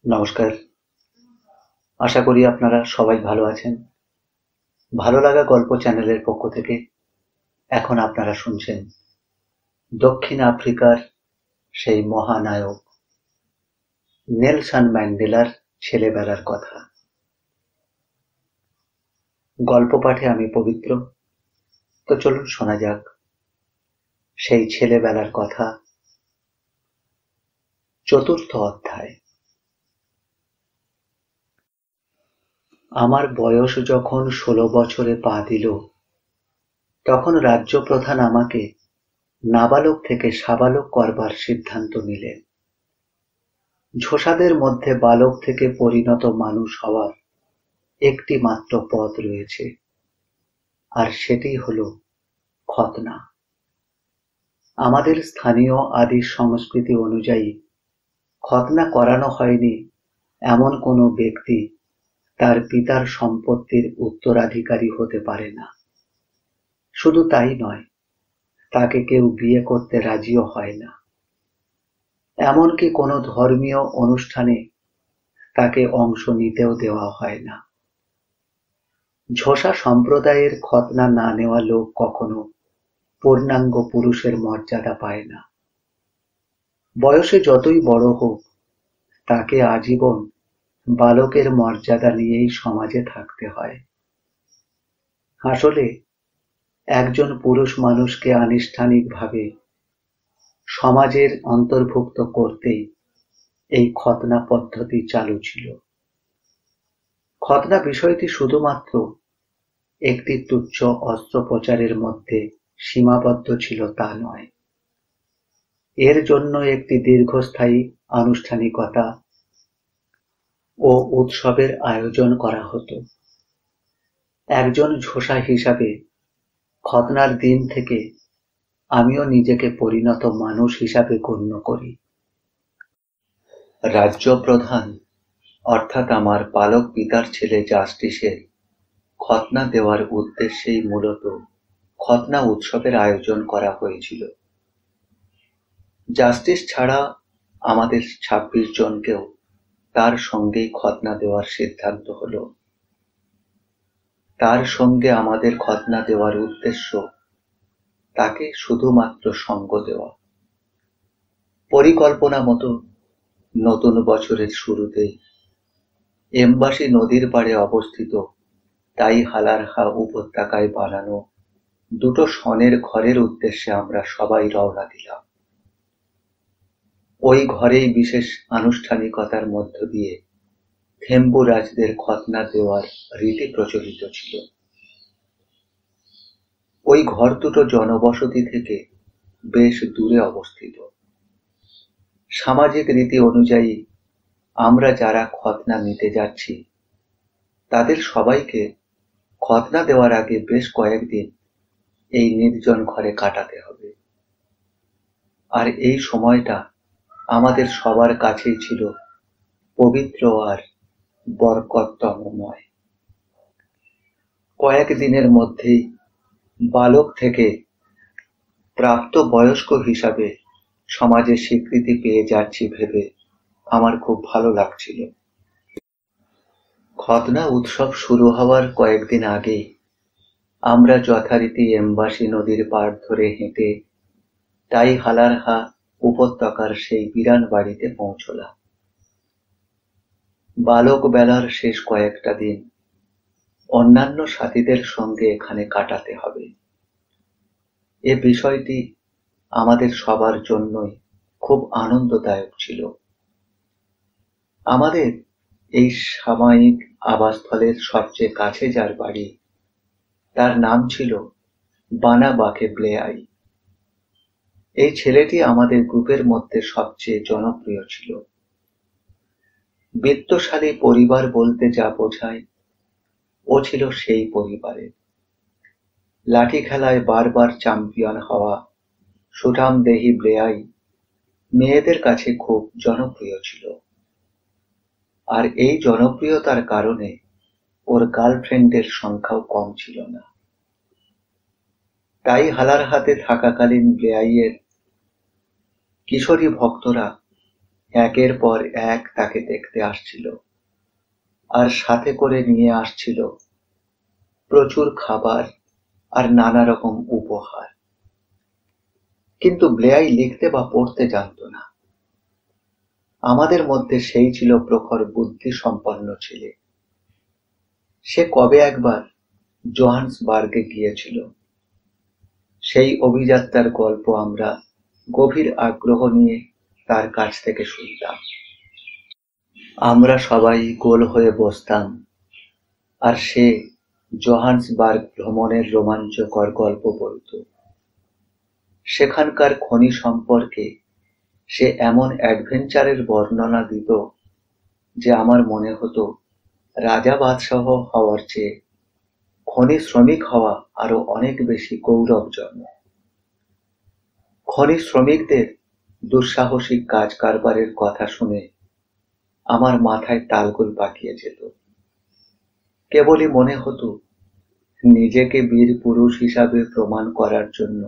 নমস্কার। আশা করি আপনারা সবাই ভালো আছেন। ভালো লাগা গল্প চ্যানেলের পক্ষ থেকে এখন আপনারা শুনছেন দক্ষিণ আফ্রিকার সেই মহানায়ক নেলসন ম্যান্ডেলার ছেলেবেলার কথা। গল্প পাঠে আমি পবিত্র। তো চলুন শোনা যাক সেই ছেলেবেলার কথা। চতুর্থ অধ্যায়। আমার বয়স যখন 16 বছরে পা দিল, তখন রাজ্য প্রধান আমাকে নাবালক থেকে সাবালক করবার সিদ্ধান্ত নিলেন। ঝোসাদের মধ্যে বালক থেকে পরিণত মানুষ হওয়ার একটি মাত্র পথ রয়েছে, আর সেটি হলো খতনা। আমাদের স্থানীয় আদি সংস্কৃতি অনুযায়ী খতনা করানো হয়নি এমন কোনো ব্যক্তি তার পিতার সম্পত্তির উত্তরাধিকারী হতে পারে না। শুধু তাই নয়, তাকে কেউ বিয়ে করতে রাজিও হয় না। এমনকি কোনো ধর্মীয় অনুষ্ঠানে তাকে অংশ নিতেও দেওয়া হয় না। ঝোসা সম্প্রদায়ের খতনা না নেওয়া লোক কখনো পূর্ণাঙ্গ পুরুষের মর্যাদা পায় না। বয়সে যতই বড় হোক, তাকে আজীবন বালকের মর্যাদা নিয়েই সমাজে থাকতে হয়। আসলে একজন পুরুষ মানুষকে আনুষ্ঠানিকভাবে সমাজের অন্তর্ভুক্ত করতেই এই খতনা পদ্ধতি চালু ছিল। খতনা বিষয়টি শুধুমাত্র একটি তুচ্ছ অস্ত্রোপচারের মধ্যে সীমাবদ্ধ ছিল তা নয়। এর জন্য একটি দীর্ঘস্থায়ী আনুষ্ঠানিকতা ও উৎসবের আয়োজন করা হতো। একজন ঝোসা হিসাবে খতনার দিন থেকে আমিও নিজেকে পরিণত মানুষ হিসাবে গণ্য করি। রাজ্য প্রধান অর্থাৎ আমার পালক পিতার ছেলে জাস্টিসের খতনা দেওয়ার উদ্দেশ্যেই মূলত খতনা উৎসবের আয়োজন করা হয়েছিল। জাস্টিস ছাড়া আমাদের 26 জনকেও তার সঙ্গেই খতনা দেওয়ার সিদ্ধান্ত হলো। তার সঙ্গে আমাদের খতনা দেওয়ার উদ্দেশ্য তাকে শুধুমাত্র সঙ্গ দেওয়া। পরিকল্পনা মতো নতুন বছরের শুরুতেই এমবাসি নদীর পাড়ে অবস্থিত তাই হালারহা উপত্যকায় বানানো দুটো শনের ঘরের উদ্দেশ্যে আমরা সবাই রওনা দিলাম। ওই ঘরেই বিশেষ আনুষ্ঠানিকতার মধ্য দিয়ে থেম্বুরাজদের খতনা দেওয়ার রীতি প্রচলিত ছিল। ওই ঘর দুটো জনবসতি থেকে বেশ দূরে অবস্থিত। সামাজিক রীতি অনুযায়ী আমরা যারা খতনা নিতে যাচ্ছি, তাদের সবাইকে খতনা দেওয়ার আগে বেশ কয়েকদিন এই নির্জন ঘরে কাটাতে হবে। আর এই সময়টা আমাদের সবার কাছেই ছিল পবিত্র আর বরকতময়। কয়েকদিনের মধ্যেই বালক থেকে প্রাপ্ত বয়স্ক হিসাবে সমাজে স্বীকৃতি পেয়ে যাচ্ছি ভেবে আমার খুব ভালো লাগছিল। খতনা উৎসব শুরু হওয়ার কয়েকদিন আগেই আমরা যথারীতি এমবাসি নদীর পাড় ধরে হেঁটে তাই হালারহা উপত্যকার সেই বিরান বাড়িতে পৌঁছলাম। বালক বেলার শেষ কয়েকটা দিন অন্যান্য সাথীদের সঙ্গে এখানে কাটাতে হবে। এ বিষয়টি আমাদের সবার জন্যই খুব আনন্দদায়ক ছিল। আমাদের এই সাময়িক আবাসস্থলের সবচেয়ে কাছে যার বাড়ি, তার নাম ছিল বানাবাকে ব্লেয়াই। এই ছেলেটি আমাদের গ্রুপের মধ্যে সবচেয়ে জনপ্রিয় ছিল। বিত্তশালী পরিবার বলতে যা বোঝায়, ও ছিল সেই পরিবারের। লাঠি খেলায় বারবার চ্যাম্পিয়ন হওয়া সুঠামদেহী ব্লেয়াই মেয়েদের কাছে খুব জনপ্রিয় ছিল। আর এই জনপ্রিয়তার কারণে ওর গার্লফ্রেন্ডের সংখ্যাও কম ছিল না। তাই হালারহাতে থাকাকালীন ব্লেয়াইয়ের কিশোরী ভক্তরা একের পর এক তাকে দেখতে আসছিল, আর সাথে করে নিয়ে আসছিল প্রচুর খাবার আর নানা রকম উপহার। কিন্তু ব্লেয়াই লিখতে বা পড়তে জানত না। আমাদের মধ্যে সেই ছিল প্রখর বুদ্ধি সম্পন্ন ছেলে। সে কবে একবার জোহান্সবার্গে গিয়েছিল। সেই অভিযাত্রার গল্প আমরা গভীর আগ্রহ নিয়ে তার কাছ থেকে শুনতাম। আমরা সবাই গোল হয়ে বসতাম, আর সে জোহান্সবার্গ ভ্রমণের রোমাঞ্চকর গল্প বলত। সেখানকার খনি সম্পর্কে সে এমন অ্যাডভেঞ্চারের বর্ণনা দিত যে আমার মনে হতো রাজা বাদশাহ হওয়ার চেয়ে খনি শ্রমিক হওয়া আরো অনেক বেশি গৌরবজনক। খনি শ্রমিকদের দুঃসাহসিক কাজ কারবারের কথা শুনে আমার মাথায় তালগোল পাকিয়ে যেত। কেবলই মনে হতো নিজেকে বীর পুরুষ হিসাবে প্রমাণ করার জন্য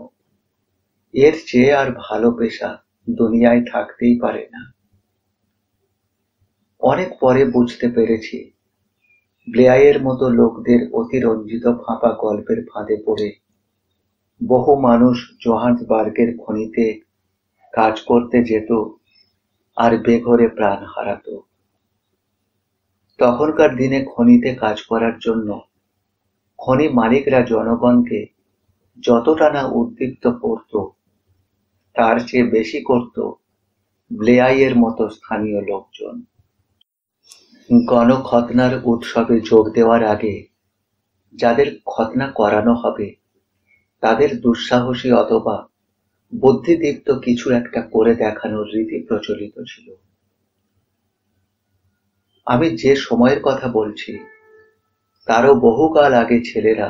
এর চেয়ে আর ভালো পেশা দুনিয়ায় থাকতেই পারে না। অনেক পরে বুঝতে পেরেছি, ব্লেয়ারের মতো লোকদের অতিরঞ্জিত ফাঁপা গল্পের ফাঁদে পড়ে বহু মানুষ জোহান্সবার্গের খনিতে কাজ করতে যেত আর বেঘরে প্রাণ হারাত। তখনকার দিনে খনিতে কাজ করার জন্য খনি মালিকরা জনগণকে যতটা না উদ্দীপ্ত করত, তার চেয়ে বেশি করত ব্লেয়ারের মতো স্থানীয় লোকজন। গণখৎনার উৎসবে যোগ দেওয়ার আগে যাদের খৎনা করানো হবে তাদের দুঃসাহসী অথবা বুদ্ধিদীপ্ত কিছু একটা করে দেখানোর রীতি প্রচলিত ছিল। আমি যে সময়ের কথা বলছি তারও বহুকাল আগে ছেলেরা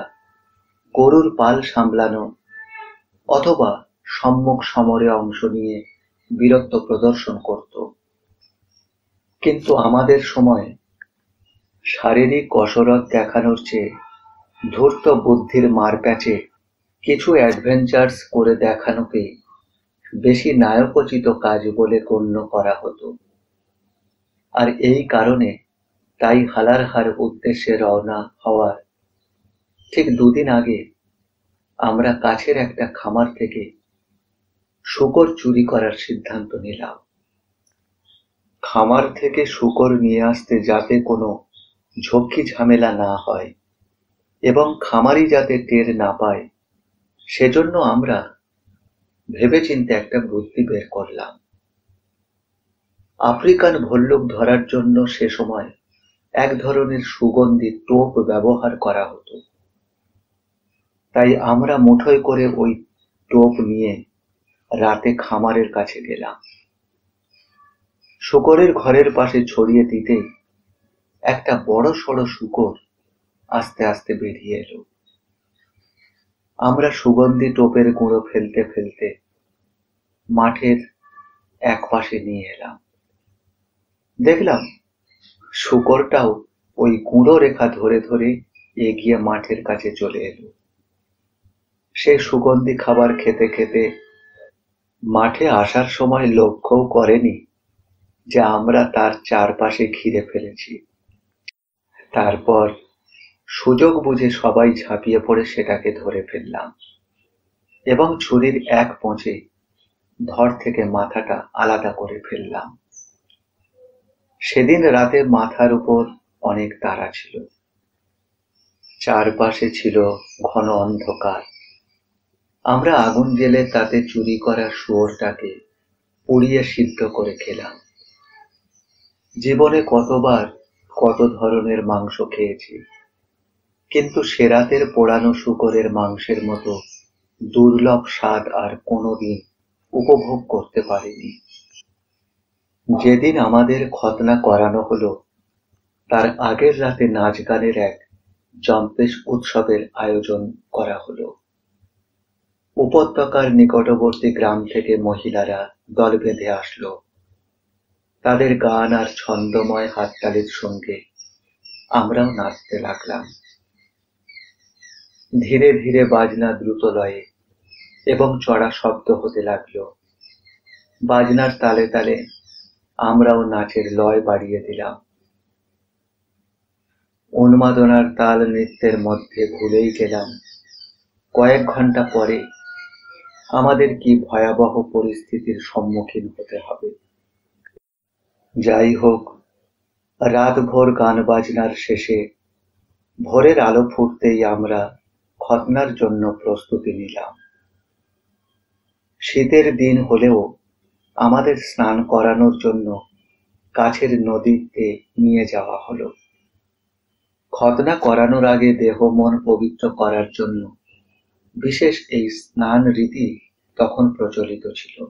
গরুর পাল সামলানো অথবা সম্মুখ সমরে অংশ নিয়ে বীরত্ব প্রদর্শন করত। কিন্তু আমাদের সময় শারীরিক কসরত দেখানোর চেয়ে ধূর্ত বুদ্ধির মারপ্যাচে কিছু অ্যাডভেঞ্চার্স করে দেখানোকে বেশি নায়কোচিত কাজ বলে গণ্য করা হতো। আর এই কারণে তাই হালারহার উদ্দেশ্যে রওনা হওয়ার ঠিক দুদিন আগে আমরা কাছের একটা খামার থেকে শূকর চুরি করার সিদ্ধান্ত নিলাম। খামার থেকে শূকর নিয়ে আসতে যাতে কোনো ঝক্কি ঝামেলা না হয় এবং খামারি যাতে টের না পায়, সেজন্য আমরা ভেবেচিন্তে একটা বুদ্ধি বের করলাম। আফ্রিকান ভল্লুক ধরার জন্য সে সময় এক ধরনের সুগন্ধি টোপ ব্যবহার করা হতো। তাই আমরা মুঠোয় করে ওই টোপ নিয়ে রাতে খামারের কাছে গেলাম। শূকরের ঘরের পাশে ছড়িয়ে দিতেই একটা বড় সড়ো শূকর আস্তে আস্তে বেরিয়ে এলো। আমরা সুগন্ধি টোপের গুঁড়ো ফেলতে ফেলতে মাঠের এক পাশে নিয়ে এলাম। দেখলাম শূকরটাও ওই গুঁড়ো রেখা ধরে ধরে এগিয়ে মাঠের কাছে চলে এলো। সে সুগন্ধি খাবার খেতে খেতে মাঠে আসার সময় লক্ষ্যও করেনি যে আমরা তার চারপাশে ঘিরে ফেলেছি। তারপর সুযোগ বুঝে সবাই ঝাঁপিয়ে পড়ে সেটাকে ধরে ফেললাম এবং ছুরির এক পোঁচে ধর থেকে মাথাটা আলাদা করে ফেললাম। সেদিন রাতে মাথার উপর অনেক তারা ছিল, চারপাশে ছিল ঘন অন্ধকার। আমরা আগুন জ্বেলে তাতে চুরি করা শুয়োরটাকে পুড়িয়ে সিদ্ধ করে খেলাম। জীবনে কতবার কত ধরনের মাংস খেয়েছি, কিন্তু সে রাতের পোড়ানো শূকরের মাংসের মতো দুর্লভ স্বাদ আর কোনোদিন উপভোগ করতে পারিনি। যেদিন আমাদের খৎনা করানো হলো তার আগের রাতে নাচ গানের এক জম্পেশ উৎসবের আয়োজন করা হলো। উপত্যকার নিকটবর্তী গ্রাম থেকে মহিলারা দল বেঁধে আসলো। তাদের গান আর ছন্দময় হাততালির সঙ্গে আমরাও নাচতে লাগলাম। ধীরে ধীরে বাজনা দ্রুত লয়ে এবং চড়া শব্দ হতে লাগলো। বাজনার তালে তালে আমরাও নাচের লয় বাড়িয়ে দিলাম। উন্মাদনার তাল নৃত্যের মধ্যে ভুলেই গেলাম কয়েক ঘন্টা পরে আমাদের কি ভয়াবহ পরিস্থিতির সম্মুখীন হতে হবে। যাই হোক, রাতভর গান বাজনার শেষে ভোরের আলো ফুটতেই আমরা খতনার জন্য প্রস্তুতি নিলাম। শীতের দিন হলেও আমাদের স্নান করানোর জন্য কাছের নদীতে নিয়ে যাওয়া হলো। খতনা করানোর আগে দেহ মন পবিত্র করার জন্য বিশেষ এই স্নান রীতি তখন প্রচলিত ছিল।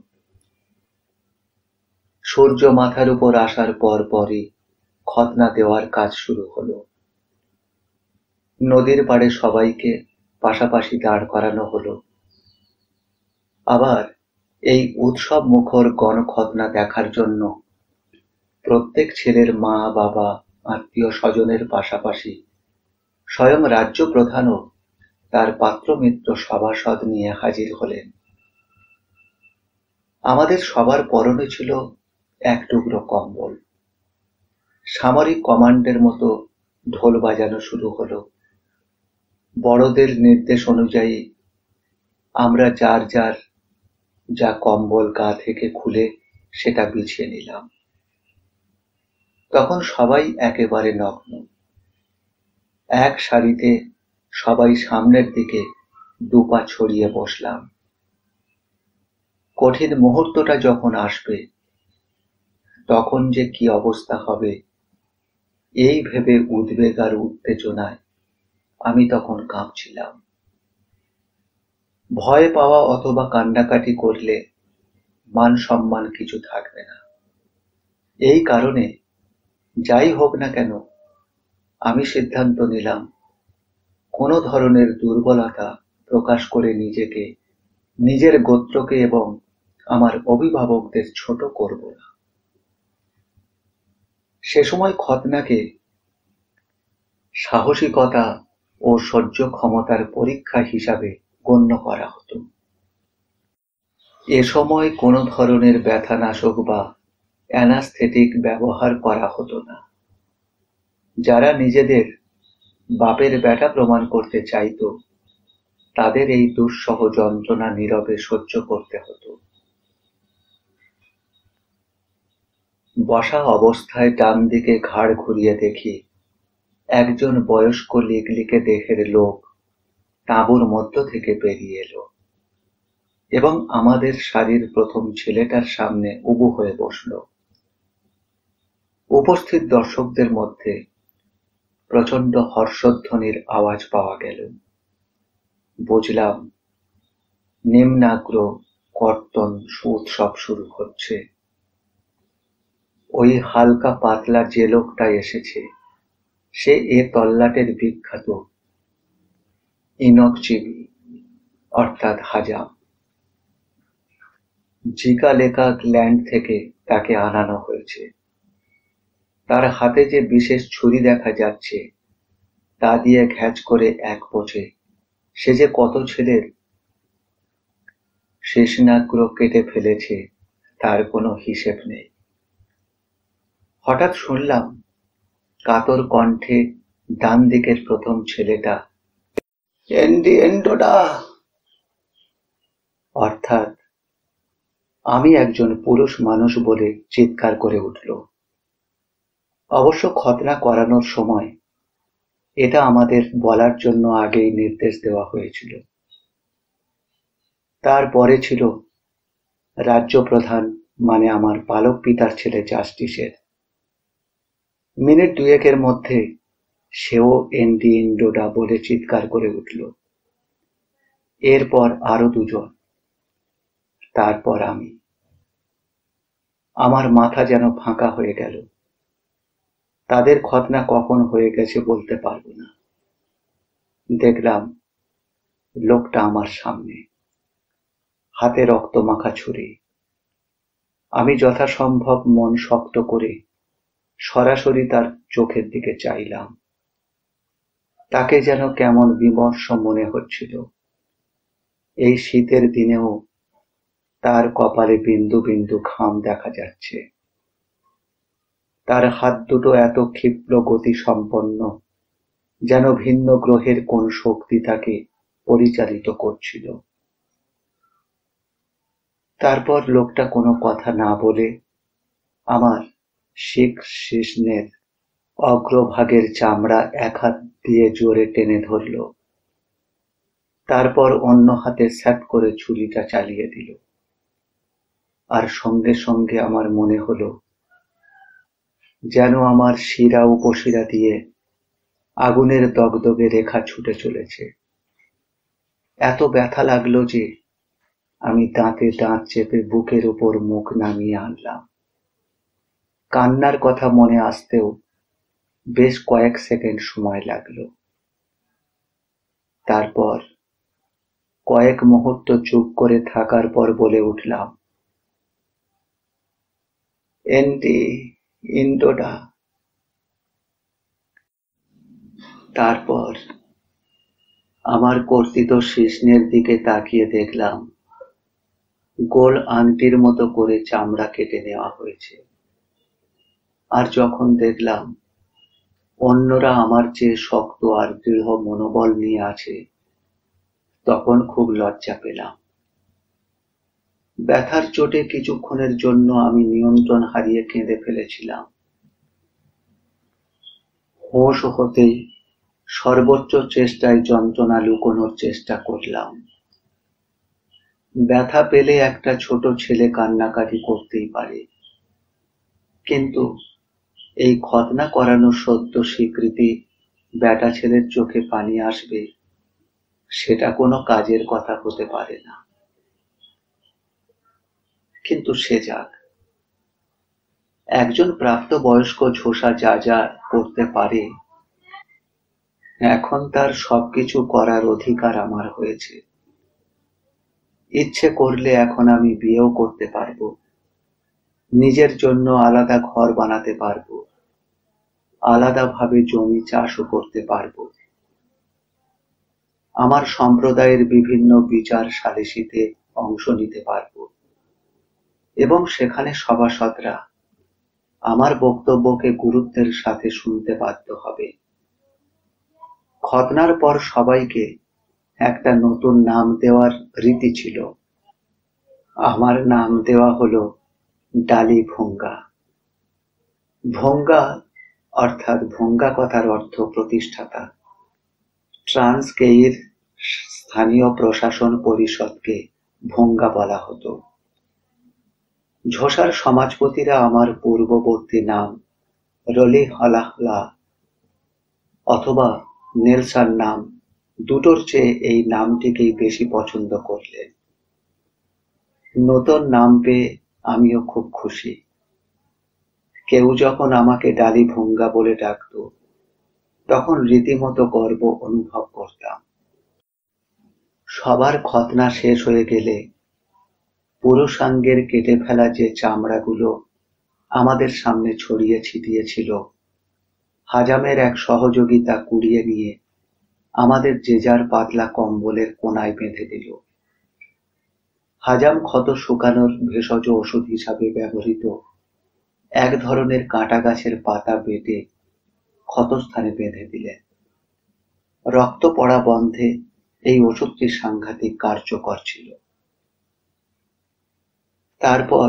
সূর্য মাথার উপর আসার পরই খতনা দেওয়ার কাজ শুরু হলো। নদীর পাড়ে সবাইকে পাশাপাশি দাঁড় করানো হলো। আবার এই উৎসব মুখর গণখতনা দেখার জন্য প্রত্যেক ছেলের মা বাবা আত্মীয় স্বজনের পাশাপাশি স্বয়ং রাজ্য প্রধানও তার পাত্রমিত্র সভাসদ নিয়ে হাজির হলেন। আমাদের সবার পরনে ছিল এক টুকরো কম্বল। সামরিক কমান্ডের মতো ঢোল বাজানো শুরু হলো। বড়দের নির্দেশ অনুযায়ী আমরা যার যার যা কম্বল গা থেকে খুলে সেটা বিছিয়ে নিলাম। তখন সবাই একেবারে নগ্ন। এক সারিতে সবাই সামনের দিকে দুপা ছড়িয়ে বসলাম। কঠিন মুহূর্তটা যখন আসবে তখন যে কি অবস্থা হবে এই ভেবে উদ্বেগ আর উত্তেজনায় আমি তখন কাঁপছিলাম। ভয় পাওয়া অথবা কান্নাকাটি করলে মান সম্মান কিছু থাকবে না। এই কারণে যাই হোক না কেন আমি সিদ্ধান্ত নিলাম কোনো ধরনের দুর্বলতা প্রকাশ করে নিজেকে, নিজের গোত্রকে এবং আমার অভিভাবকদের ছোট করব না। সে সময় খতনাকে সাহসিকতা ও সহ্য ক্ষমতার পরীক্ষা হিসাবে গণ্য করা হতো। এ সময় কোনো ধরনের ব্যথানাশক বা অ্যানাস্থেটিক ব্যবহার করা হতো না। যারা নিজেদের বাপের বেটা প্রমাণ করতে চাইত তাদের এই দুঃসহ যন্ত্রণা নীরবে সহ্য করতে হতো। বসা অবস্থায় ডান দিকে ঘাড় ঘুরিয়ে দেখি একজন বয়স্ক লিকলিকে দেহের লোক তাঁবুর মধ্য থেকে বেরিয়ে এলো এবং আমাদের সারির প্রথম ছেলেটার সামনে উবু হয়ে বসল। উপস্থিত দর্শকদের মধ্যে প্রচণ্ড হর্ষধ্বনির আওয়াজ পাওয়া গেল। বুঝলাম নিম্নাগ্র কর্তন উৎসব শুরু হচ্ছে। ওই হালকা পাতলা যে লোকটা এসেছে সে এ তল্লাটের বিখ্যাত ইনকচিবি অর্থাৎ হাজাম। জিকালেকা ল্যান্ড থেকে তাকে আনানো হয়েছে। তার হাতে যে বিশেষ ছুরি দেখা যাচ্ছে তা দিয়ে ঘ্যাচ করে এক পোঁছে সে যে কত ছেলের শেষনাগ্র কেটে ফেলেছে তার কোনো হিসেব নেই। হঠাৎ শুনলাম কাতর কণ্ঠে ডান দিকের প্রথম ছেলেটা এন্ডোডা অর্থাৎ আমি একজন পুরুষ মানুষ বলে চিৎকার করে উঠল। অবশ্য খতনা করানোর সময় এটা আমাদের বলার জন্য আগেই নির্দেশ দেওয়া হয়েছিল। তারপরে ছিল রাজ্য প্রধান মানে আমার পালক পিতার ছেলে জাস্টিসের। মিনিট দুয়েকের মধ্যে সেও এন্ডোডা বলে চিৎকার করে উঠল। এরপর আরো দুজন, তারপর আমি। আমার মাথা যেন ফাঁকা হয়ে গেল। তাদের খতনা কখন হয়ে গেছে বলতে পারবো না। দেখলাম লোকটা আমার সামনে, হাতে রক্তমাখা ছুরি। আমি যথাসম্ভব মন শক্ত করে সরাসরি তার চোখের দিকে চাইলাম। তাকে যেন কেমন বিমর্ষ মনে হচ্ছিল। এই শীতের দিনেও তার কপালে বিন্দু বিন্দু ঘাম দেখা যাচ্ছে। তার হাত দুটো এত ক্ষিপ্র গতি সম্পন্ন, যেন ভিন্ন গ্রহের কোন শক্তি তাকে পরিচালিত করছিল। তারপর লোকটা কোনো কথা না বলে আমার শিখ শিশ্নের অগ্রভাগের চামড়া এক হাত দিয়ে জোরে টেনে ধরল, তারপর অন্য হাতে স্যাট করে ছুরিটা চালিয়ে দিল। আর সঙ্গে সঙ্গে আমার মনে হলো যেন আমার শিরা উপশিরা দিয়ে আগুনের দগদগে রেখা ছুটে চলেছে। এত ব্যথা লাগলো যে আমি দাঁতে দাঁত চেপে বুকের উপর মুখ নামিয়ে আনলাম। কান্নার কথা মনে আসতেও বেশ কয়েক সেকেন্ড সময় লাগলো। তারপর কয়েক মুহূর্ত চুপ করে থাকার পর বলে উঠলাম, এন্ডি ইন্ডোডা। তারপর আমার কর্তিত শিশ্নের দিকে তাকিয়ে দেখলাম গোল আংটির মতো করে চামড়া কেটে নেওয়া হয়েছে। আর যখন দেখলাম অন্যরা আমার চেয়ে শক্ত আর দৃঢ় মনোবল নিয়ে আছে, তখন খুব লজ্জা পেলাম। ব্যথার চোটে কিছুক্ষণের জন্য আমি নিয়ন্ত্রণ হারিয়ে কেঁদে ফেলেছিলাম। হোশ হতেই সর্বোচ্চ চেষ্টায় যন্ত্রণা লুকোনোর চেষ্টা করলাম। ব্যথা পেলে একটা ছোট ছেলে কান্নাকাটি করতেই পারে, কিন্তু এই খতনা করানোর সদ্য স্বীকৃতি বেটা ছেলের চোখে পানি আসবে, সেটা কোনো কাজের কথা হতে পারে না। কিন্তু সে যাক, একজন প্রাপ্তবয়স্ক ঝোসা যা যা করতে পারে, এখন তার সবকিছু করার অধিকার আমার হয়েছে। ইচ্ছে করলে এখন আমি বিয়েও করতে পারবো, নিজের জন্য আলাদা ঘর বানাতে পারবো, আলাদাভাবে জমি চাষও করতে পারবো। আমার সম্প্রদায়ের বিভিন্ন বিচার সালিসিতে অংশ নিতে পারবো, এবং সেখানে সভাসদরা আমার বক্তব্যকে গুরুত্বের সাথে শুনতে বাধ্য হবে। খতনার পর সবাইকে একটা নতুন নাম দেওয়ার রীতি ছিল। আমার নাম দেওয়া হলো ডালি ভোঙ্গা। ভোঙ্গা অর্থাৎ ভোঙ্গা কথার অর্থ প্রতিষ্ঠাতা। ট্রান্সকেইর স্থানীয় প্রশাসন পরিষদকে ভোঙ্গা বলা হতো। ঝোসার সমাজপতিরা আমার পূর্ববর্তী নাম রলি হলাহলা অথবা নেলসন নাম দুটোর চেয়ে এই নামটিকেই বেশি পছন্দ করলেন। নতুন নাম পেয়ে আমিও খুব খুশি। কেউ যখন আমাকে ডালি ভোঙ্গা বলে ডাকত, তখন রীতিমতো গর্ব অনুভব করতাম। সবার খতনা শেষ হয়ে গেলে পুরুষাঙ্গের কেটে ফেলা যে চামড়াগুলো আমাদের সামনে ছড়িয়ে ছিটিয়েছিল, হাজামের এক সহযোগী তা কুড়িয়ে নিয়ে আমাদের যে যার পাতলা কম্বলের কোনায় বেঁধে দিল। হাজাম ক্ষত শুকানোর ভেষজ ওষুধ হিসাবে ব্যবহৃত এক ধরনের কাঁটা গাছের পাতা বেটে ক্ষতস্থানে বেঁধে দিলেন। রক্ত পড়া বন্ধে এই ওষুধটি সাংঘাতিক কার্যকর ছিল। তারপর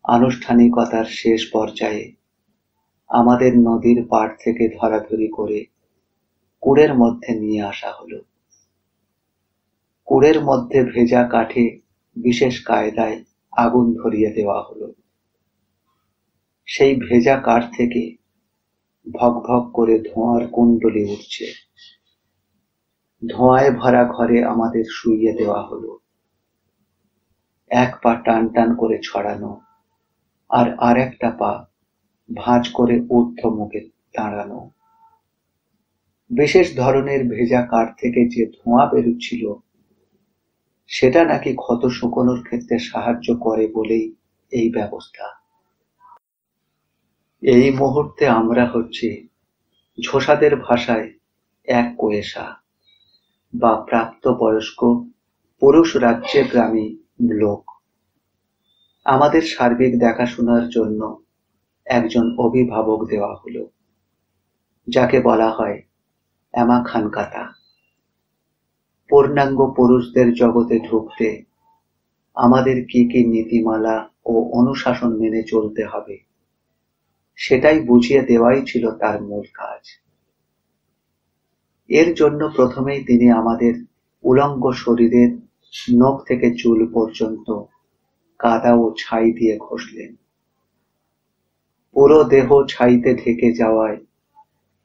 আনুষ্ঠানিকতার শেষ পর্যায়ে আমাদের নদীর পাড় থেকে ধরাধরি করে কুড়ের মধ্যে নিয়ে আসা হলো। কুড়ের মধ্যে ভেজা কাঠে বিশেষ কায়দায় আগুন ধরিয়ে দেওয়া হলো। সেই ভেজা কাঠ থেকে ভকভক করে ধোঁয়ার কুণ্ডলি উঠছে। ধোঁয়ায় ভরা ঘরে আমাদের শুইয়ে দেওয়া হলো। এক পা টান টান করে ছড়ানো, আর আরেকটা পা ভাঁজ করে ঊর্ধ্বমুখে দাঁড়ানো। বিশেষ ধরনের ভেজা কাঠ থেকে যে ধোঁয়া বেরুচ্ছিল, সেটা নাকি ক্ষত শুকোনোর ক্ষেত্রে সাহায্য করে বলেই এই ব্যবস্থা। এই মুহূর্তে আমরা হচ্ছি ঝোসাদের ভাষায় এক কোয়েশা বা প্রাপ্তবয়স্ক পুরুষ রাজ্যগ্রামী লোক। আমাদের সার্বিক দেখাশোনার জন্য একজন অভিভাবক দেওয়া হলো, যাকে বলা হয় এমা খানকাতা। পূর্ণাঙ্গ পুরুষদের জগতে ঢুকতে আমাদের কি কি নীতিমালা ও অনুশাসন মেনে চলতে হবে সেটাই বুঝিয়ে দেওয়াই ছিল তার মূল কাজ। এর জন্য প্রথমেই তিনি আমাদের উলঙ্গ শরীরের নখ থেকে চুল পর্যন্ত কাদা ও ছাই দিয়ে ঘষলেন। পুরো দেহ ছাইতে ঢেকে যাওয়ায়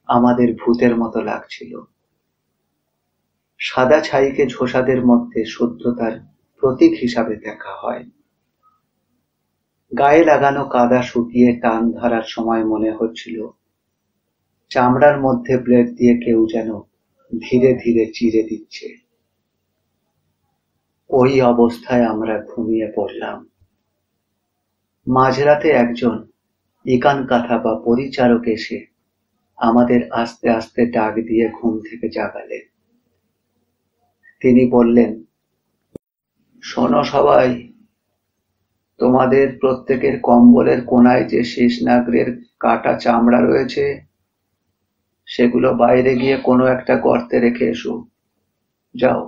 আমাদের ভূতের মতো লাগছিল। সাদা ছাইকে ঝোসাদের মধ্যে শুদ্ধতার প্রতীক হিসাবে দেখা হয়। গায়ে লাগানো কাদা শুকিয়ে টান ধরার সময় মনে হচ্ছিল চামড়ার মধ্যে ব্লেড দিয়ে কেউ যেন ধীরে ধীরে চিরে দিচ্ছে। ওই অবস্থায় আমরা ঘুমিয়ে পড়লাম। মাঝরাতে একজন ইকান কাথা বা পরিচারক এসে আমাদের আস্তে আস্তে ডাক দিয়ে ঘুম থেকে জাগালেন। তিনি বললেন, শোনো সবাই, তোমাদের প্রত্যেকের কম্বলের কোনায় যে শেষনাগের কাটা চামড়া রয়েছে সেগুলো বাইরে গিয়ে কোনো একটা গর্তে রেখে এসো, যাও।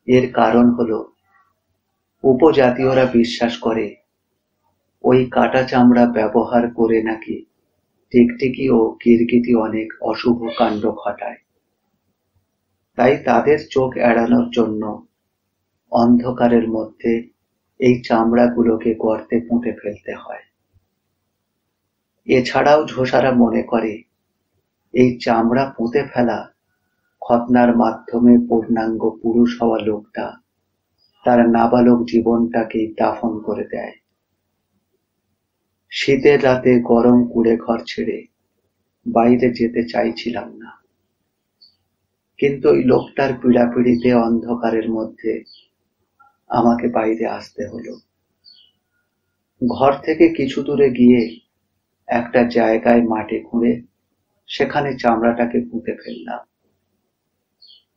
এর কারণ হলো উপজাতীয়রা বিশ্বাস করে ওই কাটা চামড়া ব্যবহার করে নাকি টিকটিকি ও গিরগিটি অনেক অশুভ কাণ্ড ঘটায়। তাই তাদের চোখ এড়ানোর জন্য অন্ধকারের মধ্যে এই চামড়াগুলোকে গর্তে পুঁতে ফেলতে হয়। এছাড়াও ঝোসারা মনে করে এই চামড়া পুঁতে ফেলা খতনার মাধ্যমে পূর্ণাঙ্গ পুরুষ হওয়া লোকটা তার নাবালক জীবনটাকে দাফন করে দেয়। শীতের রাতে গরম কুঁড়ে ঘর ছেড়ে বাইরে যেতে চাইছিলাম না, কিন্তু ওই লোকটার পীড়াপিড়িতে অন্ধকারের মধ্যে আমাকে বাইরে আসতে হলো। ঘর থেকে কিছু দূরে গিয়ে একটা জায়গায় মাটি খুঁড়ে সেখানে চামড়াটাকে পুঁতে ফেললাম।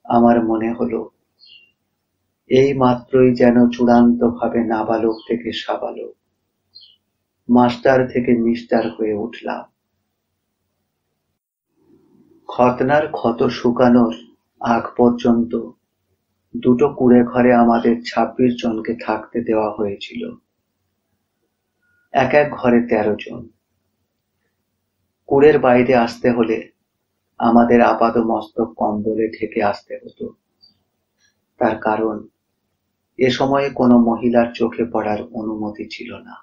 আমার মনে হলো এই মাত্রই যেন চূড়ান্তভাবে নাবালক থেকে সাবালক, মাস্টার থেকে মিস্টার হয়ে উঠলাম। খতনার ক্ষত শুকানোর আগ পর্যন্ত দুটো কুঁড়ে ঘরে আমাদের ২৬ জনকে থাকতে দেওয়া হয়েছিল। এক এক ঘরে ১৩ জন। কুঁড়ের বাইরে আসতে হলে আমাদের আপাদমস্তক কম্বলে ঢেকে আসতে হতো। তার কারণ এ সময়ে কোনো মহিলার চোখে পড়ার অনুমতি ছিল না।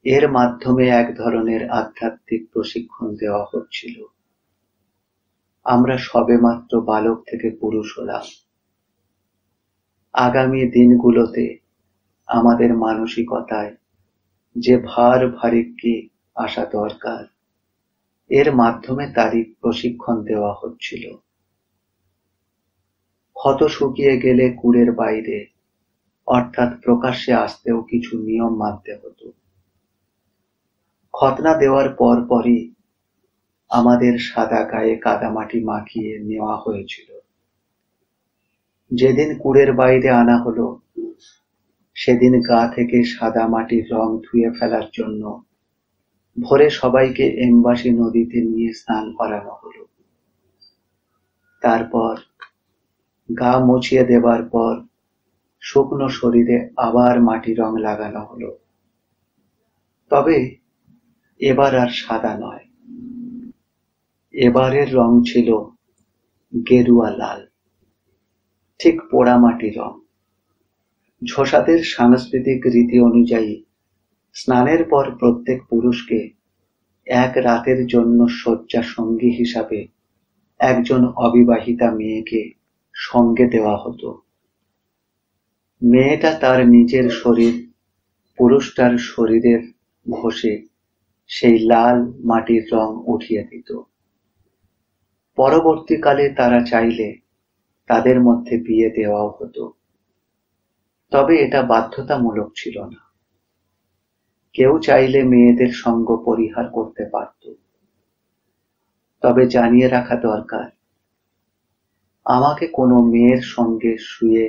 এর মাধ্যমে এক ধরনের আধ্যাত্মিক প্রশিক্ষণ দেওয়া হচ্ছিল। আমরা সবেমাত্র বালক থেকে পুরুষ হলাম। আগামী দিনগুলোতে আমাদের মানসিকতায় যে ভার ভারিক্কি আসা দরকার, এর মাধ্যমে তারই প্রশিক্ষণ দেওয়া হচ্ছিল। ক্ষত শুকিয়ে গেলে কুঁড়ের বাইরে অর্থাৎ প্রকাশ্যে আসতেও কিছু নিয়ম মানতে হতো। খতনা দেওয়ার পরপরই আমাদের সাদা গায়ে কাদামাটি মাখিয়ে নেওয়া হয়েছিল। যেদিন কুঁড়ের বাইরে আনা হলো সেদিন গা থেকে সাদা মাটির রং ধুয়ে ফেলার জন্য ভোরে সবাইকে এমবাসি নদীতে নিয়ে স্নান করানো হলো। তারপর গা মুছিয়ে দেবার পর শুকনো শরীরে আবার মাটি রং লাগানো হলো। তবে এবার আর সাদা নয়, এবারের রং ছিল গেরুয়া লাল, ঠিক পোড়ামাটি রং। ঝোসাদের সাংস্কৃতিক রীতি অনুযায়ী স্নানের পর প্রত্যেক পুরুষকে এক রাতের জন্য শয্যা সঙ্গী হিসাবে একজন অবিবাহিতা মেয়েকে সঙ্গে দেওয়া হতো। মেয়েটা তার নিজের শরীর পুরুষটার শরীরের ঘষে সেই লাল মাটির রং উঠিয়ে দিত। পরবর্তীকালে তারা চাইলে তাদের মধ্যে বিয়ে দেওয়াও হতো। তবে এটা বাধ্যতামূলক ছিল না। কেউ চাইলে মেয়েদের সঙ্গ পরিহার করতে পারত। তবে জানিয়ে রাখা দরকার, আমাকে কোনো মেয়ের সঙ্গে শুয়ে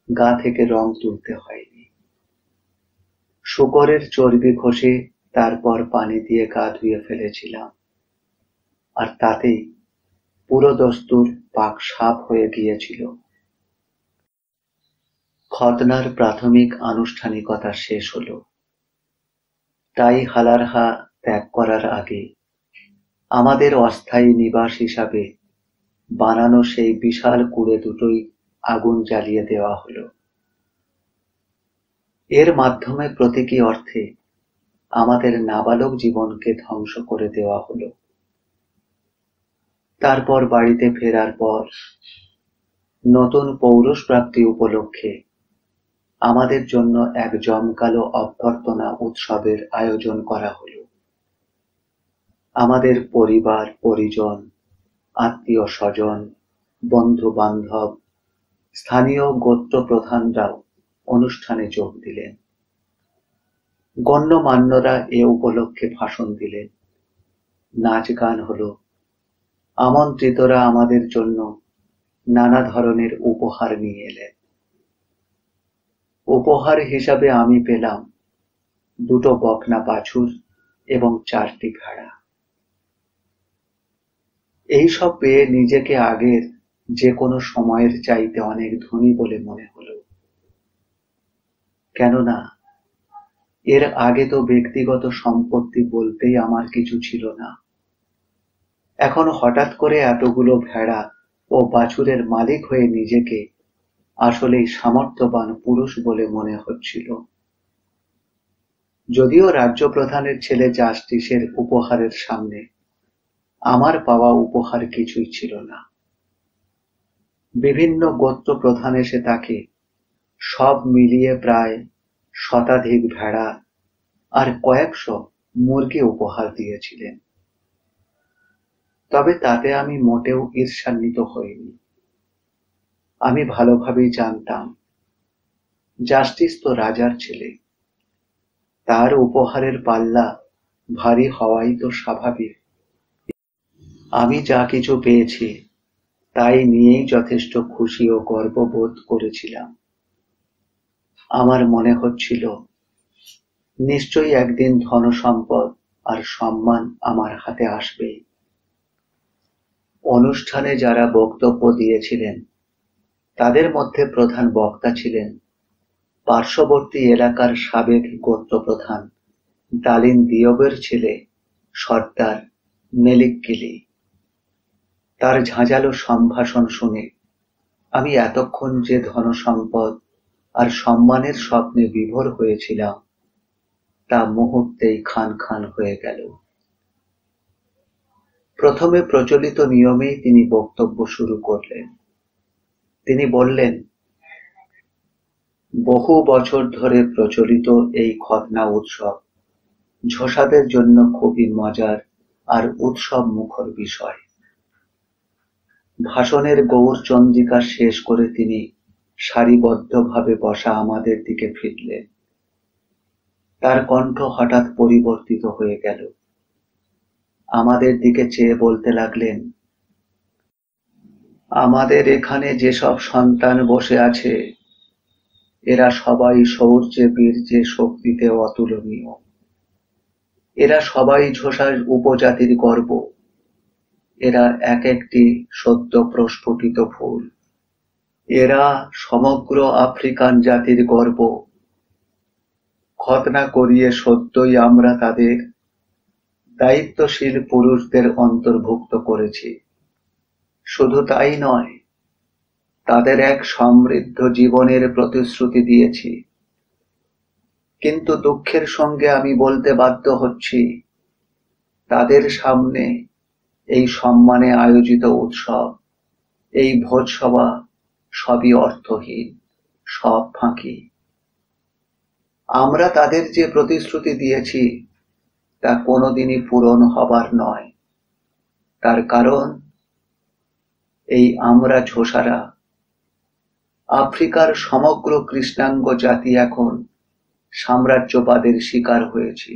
গা থেকে রং তুলতে হয়নি। শূকরের চর্বি ঘষে তারপর পানি দিয়ে গা ধুয়ে ফেলেছিলাম, আর তাতেই পুরো দস্তুর পাক সাফ হয়ে গিয়েছিল। খতনার প্রাথমিক আনুষ্ঠানিকতা শেষ হলো। তাই হালারহা ত্যাগ করার আগে আমাদের অস্থায়ী নিবাস হিসাবে বানানো সেই বিশাল কুঁড়ে দুটোই আগুন জ্বালিয়ে দেওয়া হলো। এর মাধ্যমে প্রতীকী অর্থে আমাদের নাবালক জীবনকে ধ্বংস করে দেওয়া হলো। তারপর বাড়িতে ফেরার পর নতুন পৌরষ প্রাপ্তি উপলক্ষে আমাদের জন্য এক জমকালো অভ্যর্থনা উৎসবের আয়োজন করা হলো। আমাদের পরিবার পরিজন, আত্মীয় স্বজন, বন্ধু বান্ধব, স্থানীয় গোত্র প্রধানরাও অনুষ্ঠানে যোগ দিলেন। গণ্যমান্যরা এ উপলক্ষে ভাষণ দিলেন, নাচ গান হলো। আমন্ত্রিতরা আমাদের জন্য নানা ধরনের উপহার নিয়ে এলেন। উপহার হিসাবে আমি পেলাম 2টো বকনা বাছুর এবং 4টি ভেড়া। এইসব পেয়ে নিজেকে আগের যে কোনো সময়ের চাইতে অনেক ধনী বলে মনে হলো। কেননা এর আগে তো ব্যক্তিগত সম্পত্তি বলতেই আমার কিছু ছিল না। এখন হঠাৎ করে এতগুলো ভেড়া ও বাছুরের মালিক হয়ে নিজেকে আসলেই সামর্থ্যবান পুরুষ বলে মনে হচ্ছিল। যদিও রাজ্য প্রধানের ছেলে জাস্টিসের উপহারের সামনে আমার পাওয়া উপহার কিছুই ছিল না। বিভিন্ন গোত্র প্রধান এসে তাকে সব মিলিয়ে প্রায় শতাধিক ভেড়া আর কয়েকশো মুরগি উপহার দিয়েছিলেন। তবে তাতে আমি মোটেও ঈর্ষান্বিত হইনি। আমি ভালোভাবেই জানতাম জাস্টিস তো রাজার ছেলে, তার উপহারের পাল্লা ভারী হওয়াই তো স্বাভাবিক। আমি যা কিছু পেয়েছি তাই নিয়েই যথেষ্ট খুশি ও গর্ববোধ করেছিলাম। আমার মনে হচ্ছিল নিশ্চয়ই একদিন ধনসম্পদ আর সম্মান আমার হাতে আসবেই। অনুষ্ঠানে যারা বক্তব্য দিয়েছিলেন তাদের মধ্যে প্রধান বক্তা ছিলেন পার্শ্ববর্তী এলাকার সাবেক গোত্রপ্রধান দালিন দিয়বের ছেলে সর্দার মেলিককিলি। তার ঝাঁঝালো সম্ভাষণ শুনে আমি এতক্ষণ যে ধনসম্পদ আর সম্মানের স্বপ্নে বিভোর হয়েছিলাম তা মুহূর্তেই খান খান হয়ে গেল। প্রথমে প্রচলিত নিয়মেই তিনি বক্তব্য শুরু করলেন। তিনি বললেন, বহু বছর ধরে প্রচলিত এই খতনা উৎসব ঝোসাদের জন্য খুবই মজার আর উৎসব মুখর বিষয়। ভাষণের গৌরচন্দ্রিকা শেষ করে তিনি সারিবদ্ধভাবে বসা আমাদের দিকে ফিরলেন। তার কণ্ঠ হঠাৎ পরিবর্তিত হয়ে গেল। আমাদের দিকে চেয়ে বলতে লাগলেন, আমাদের এখানে যেসব সন্তান বসে আছে এরা সবাই শৌর্যে বীর্যে শক্তিতে অতুলনীয়। এরা সবাই ঝোসার উপজাতির গর্ব। এরা এক একটি সদ্য প্রস্ফুটিত ফুল। এরা সমগ্র আফ্রিকান জাতির গর্ব। খতনা করিয়ে সত্যই আমরা তাদের দায়িত্বশীল পুরুষদের অন্তর্ভুক্ত করেছি। শুধু তাই নয়, তাদের এক সমৃদ্ধ জীবনের প্রতিশ্রুতি দিয়েছি। কিন্তু দুঃখের সঙ্গে আমি বলতে বাধ্য হচ্ছি, তাদের সামনে এই সম্মানে আয়োজিত উৎসব, এই ভোজসভা সবই অর্থহীন, সব ফাঁকি। আমরা তাদের যে প্রতিশ্রুতি দিয়েছি তা কোনোদিনই পূরণ হবার নয়। তার কারণ এই আমরা ঝোসারা, আফ্রিকার সমগ্র কৃষ্ণাঙ্গ জাতি এখন সাম্রাজ্যবাদের শিকার হয়েছি।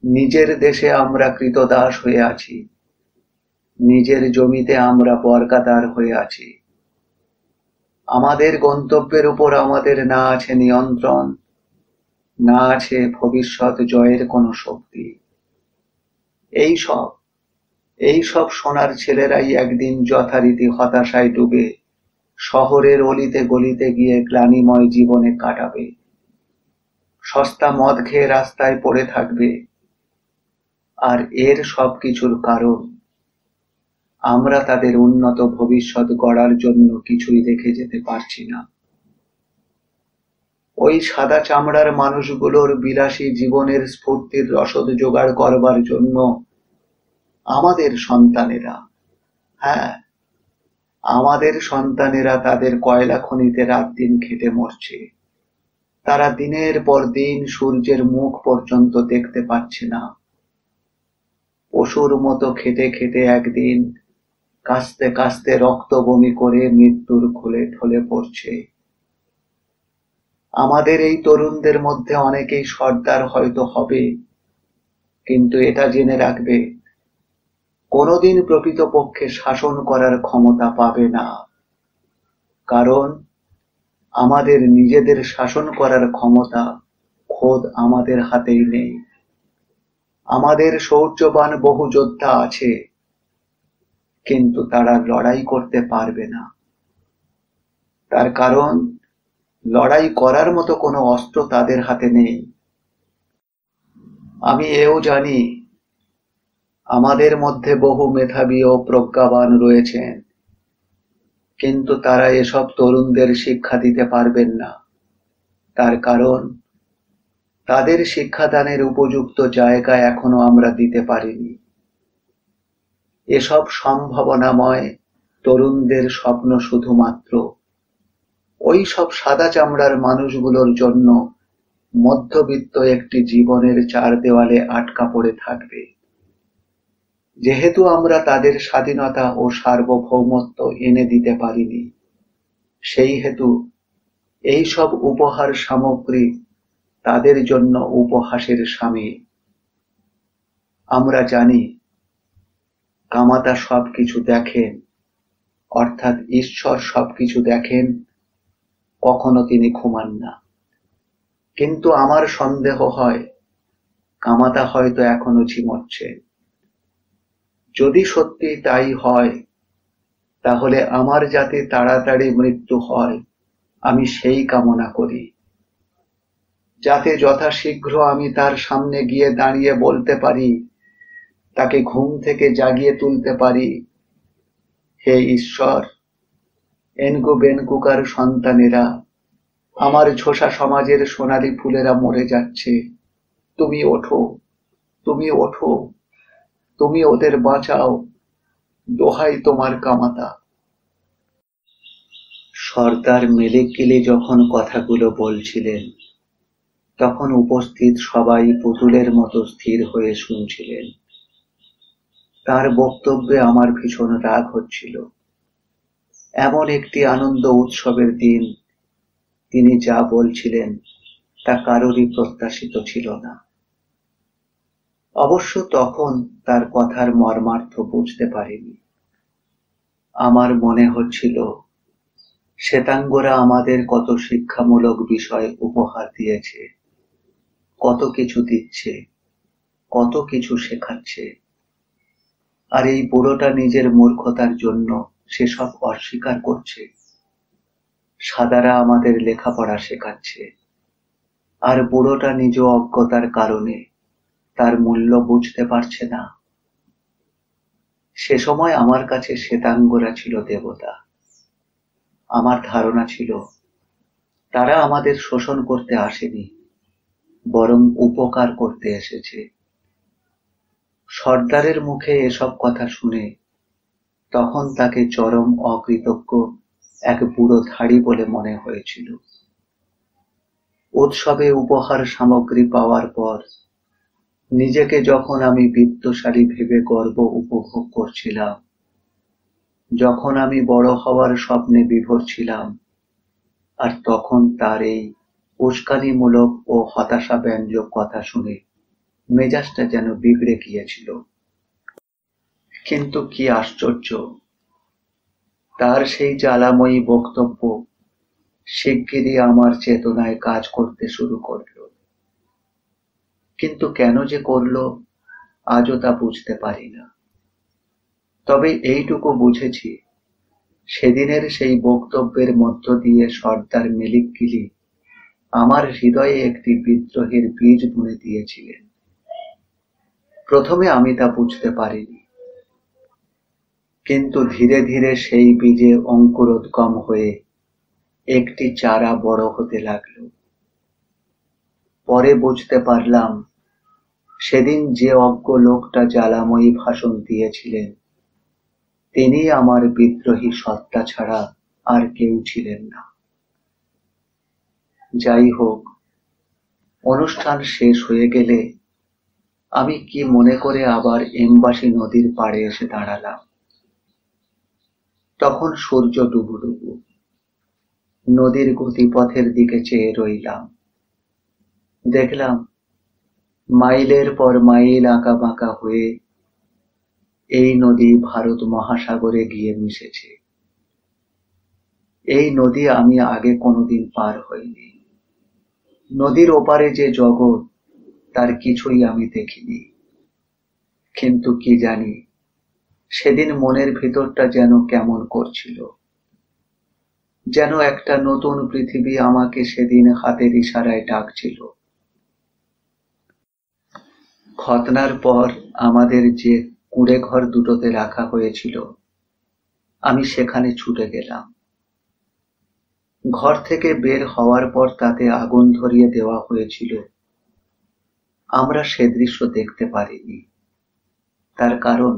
নিজের দেশে আমরা কৃতদাস হয়ে আছি, নিজের জমিতে আমরা বর্গাদার হয়ে আছি। আমাদের গন্তব্যের উপর আমাদের না আছে নিয়ন্ত্রণ, না আছে ভবিষ্যৎ জয়ের কোনো শক্তি। এইসব এইসব সোনার ছেলেরাই একদিন যথারীতি হতাশায় ডুবে শহরের অলিতে গলিতে গিয়ে গ্লানিময় জীবনে কাটাবে, সস্তা মদ খেয়ে রাস্তায় পড়ে থাকবে। আর এর সবকিছুর কারণ আমরা তাদের উন্নত ভবিষ্যৎ গড়ার জন্য কিছুই রেখে যেতে পারছি না। ওই সাদা চামড়ার মানুষগুলোর বিলাসী জীবনের স্ফূর্তির রসদ জোগাড় করবার জন্য আমাদের সন্তানেরা, হ্যাঁ, আমাদের সন্তানেরা তাদের কয়লা খনিতে রাত দিন খেটে মরছে। তারা দিনের পর দিন সূর্যের মুখ পর্যন্ত দেখতে পাচ্ছে না। পশুর মতো খেটে খেটে একদিন কাস্তে কাস্তে রক্ত বমি করে মৃত্যুর কোলে ঢলে পড়ছে। আমাদের এই তরুণদের মধ্যে অনেকেই সর্দার হয়তো হবে, কিন্তু এটা জেনে রাখবে, কোনোদিন প্রকৃতপক্ষে শাসন করার ক্ষমতা পাবে না। কারণ আমাদের নিজেদের শাসন করার ক্ষমতা খোদ আমাদের হাতেই নেই। আমাদের শৌর্যবান বহু যোদ্ধা আছে, কিন্তু তারা লড়াই করতে পারবে না। তার কারণ লড়াই করার মতো কোনো অস্ত্র তাদের হাতে নেই। আমি এও জানি, আমাদের মধ্যে বহু মেধাবী ও প্রজ্ঞাবান রয়েছেন, কিন্তু তারা এসব তরুণদের শিক্ষা দিতে পারবেন না। তার কারণ তাদের শিক্ষাদানের উপযুক্ত জায়গা এখনো আমরা দিতে পারিনি। এসব সম্ভাবনাময় তরুণদের স্বপ্ন শুধুমাত্র ওই সব সাদা চামড়ার মানুষগুলোর জন্য মধ্যবিত্ত একটি জীবনের চার দেওয়ালে আটকা পড়ে থাকবে। যেহেতু আমরা তাদের স্বাধীনতা ও সার্বভৌমত্ব এনে দিতে পারিনি, সেই হেতু এই সব উপহার সামগ্রী তাদের জন্য উপহাসের সামিল। আমরা জানি কামাতা সবকিছু দেখেন, অর্থাৎ ঈশ্বর সবকিছু দেখেন, কখনো তিনি ঘুমান না। কিন্তু আমার সন্দেহ হয় কামাতা হয়তো এখনো ঝিমোচ্ছে। যদি সত্যি তাই হয়, তাহলে আমার যাতে তাড়াতাড়ি মৃত্যু হয় আমি সেই কামনা করি, যাতে যথাশীঘ্র আমি তার সামনে গিয়ে দাঁড়িয়ে বলতে পারি, তাকে ঘুম থেকে জাগিয়ে তুলতে পারি, হে ঈশ্বর, এনগু বেনকুকার সন্তানেরা, আমার ঝোসা সমাজের সোনালী ফুলেরা মরে যাচ্ছে, তুমি ওঠো, তুমি ওঠো, তুমি ওদের বাঁচাও, দোহাই তোমার কামাতা। সর্দার মেলেকিলি যখন কথাগুলো বলছিলেন, তখন উপস্থিত সবাই পুতুলের মতো স্থির হয়ে শুনছিলেন। তার বক্তব্যে আমার ভীষণ রাগ হচ্ছিল। এমন একটি আনন্দ উৎসবের দিন তিনি যা বলছিলেন তা কারোরই প্রত্যাশিত ছিল না। অবশ্য তখন তার কথার মর্মার্থ বুঝতে পারিনি। আমার মনে হচ্ছিল শ্বেতাঙ্গরা আমাদের কত শিক্ষামূলক বিষয় উপহার দিয়েছে, কত কিছু দিচ্ছে, কত কিছু শেখাচ্ছে, আর এই বুড়োটা নিজের মূর্খতার জন্য সেসব অস্বীকার করছে। সাদারা আমাদের লেখাপড়া শেখাচ্ছে, আর বুড়োটা নিজ অজ্ঞতার কারণে তার মূল্য বুঝতে পারছে না। সে সময় আমার কাছে শ্বেতাঙ্গরা ছিল দেবতা। আমার ধারণা ছিল তারা আমাদের শোষণ করতে আসেনি, বরং উপকার করতে এসেছে। সর্দারের মুখে এসব কথা শুনে তখন তাকে চরম অকৃতজ্ঞ এক বুড়ো ধাড়ি বলে মনে হয়েছিল। উৎসবে উপহার সামগ্রী পাওয়ার পর নিজেকে যখন আমি বিত্তশালী ভেবে গর্ব উপভোগ করছিলাম, যখন আমি বড় হওয়ার স্বপ্নে বিভোর ছিলাম, আর তখন তার এই উস্কানিমূলক ও হতাশাব্যঞ্জক কথা শুনে মেজাজটা যেন বিগড়ে গিয়েছিল। কিন্তু কি আশ্চর্য, তার সেই জ্বালাময়ী বক্তব্য শিগগিরই আমার চেতনায় কাজ করতে শুরু করল। কিন্তু কেন যে করলো আজও তা বুঝতে পারি না। তবে এইটুকু বুঝেছি, সেদিনের সেই বক্তব্যের মধ্য দিয়ে সর্দার মেলিকগিলি আমার হৃদয়ে একটি বিদ্রোহের বীজ বুনে দিয়েছিলেন। প্রথমে আমি তা বুঝতে পারিনি, কিন্তু ধীরে ধীরে সেই বীজে অঙ্কুরোদ্গম হয়ে একটি চারা বড় হতে লাগলো। পরে বুঝতে পারলাম, সেদিন যে অজ্ঞ লোকটা জ্বালাময়ী ভাষণ দিয়েছিলেন, তিনি আমার বিদ্রোহী সত্তা ছাড়া আর কেউ ছিলেন না। যাই হোক, অনুষ্ঠান শেষ হয়ে গেলে আমি কি মনে করে আবার এমবাসি নদীর পাড়ে এসে দাঁড়ালাম। তখন সূর্য ডুবুডুবু। নদীর গতিপথের দিকে চেয়ে রইলাম। দেখলাম মাইলের পর মাইল আঁকাবাঁকা হয়ে এই নদী ভারত মহাসাগরে গিয়ে মিশেছে। এই নদী আমি আগে কোনোদিন পার হইনি। নদীর ওপারে যে জগৎ, তার কিছুই আমি দেখিনি। কিন্তু কি জানি, সেদিন মনের ভিতরটা যেন কেমন করছিল, যেন একটা নতুন পৃথিবী আমাকে সেদিন হাতের ইশারায় ডাকছিল। খতনার পর আমাদের যে কুঁড়ে ঘর দুটোতে রাখা হয়েছিল, আমি সেখানে ছুটে গেলাম। ঘর থেকে বের হওয়ার পর তাতে আগুন ধরিয়ে দেওয়া হয়েছিল। আমরা সে দৃশ্য দেখতে পারিনি, তার কারণ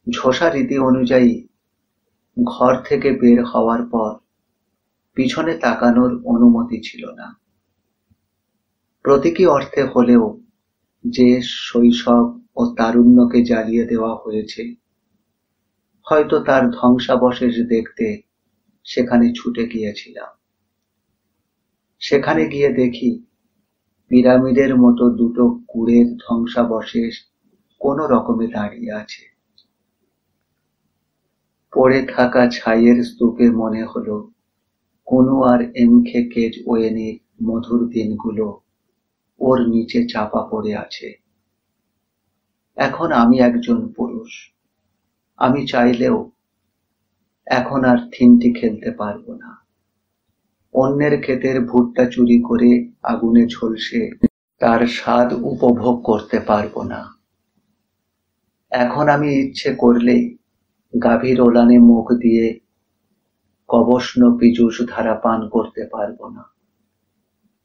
ঝোসা রীতি অনুযায়ী ঘর থেকে বের হওয়ার পর পিছনে তাকানোর অনুমতি ছিল না। প্রতীকী অর্থে হলেও যে শৈশব ও তারুণ্যকে জ্বালিয়ে দেওয়া হয়েছে, হয়তো তার ধ্বংসাবশেষ দেখতে সেখানে ছুটে গিয়েছিলাম। সেখানে গিয়ে দেখি পিরামিডের মতো দুটো কুঁড়ের ধ্বংসাবশেষ কোনো রকমে দাঁড়িয়ে আছে। পড়ে থাকা ছাইয়ের স্তূপে মনে হলো কুনু আর এমকে কেজ ওয়েনের মধুর দিনগুলো ওর নিচে চাপা পড়ে আছে। এখন আমি একজন পুরুষ। আমি চাইলেও এখন আর থিনটি খেলতে পারবো না। অন্যের ক্ষেতের ভুট্টা চুরি করে আগুনে ঝলসে তার স্বাদ উপভোগ করতে পারবো না। এখন আমি ইচ্ছে করলেই গাভীর ওলানে মুখ দিয়ে কবষ্ণ পীযূষ ধারা পান করতে পারবো না।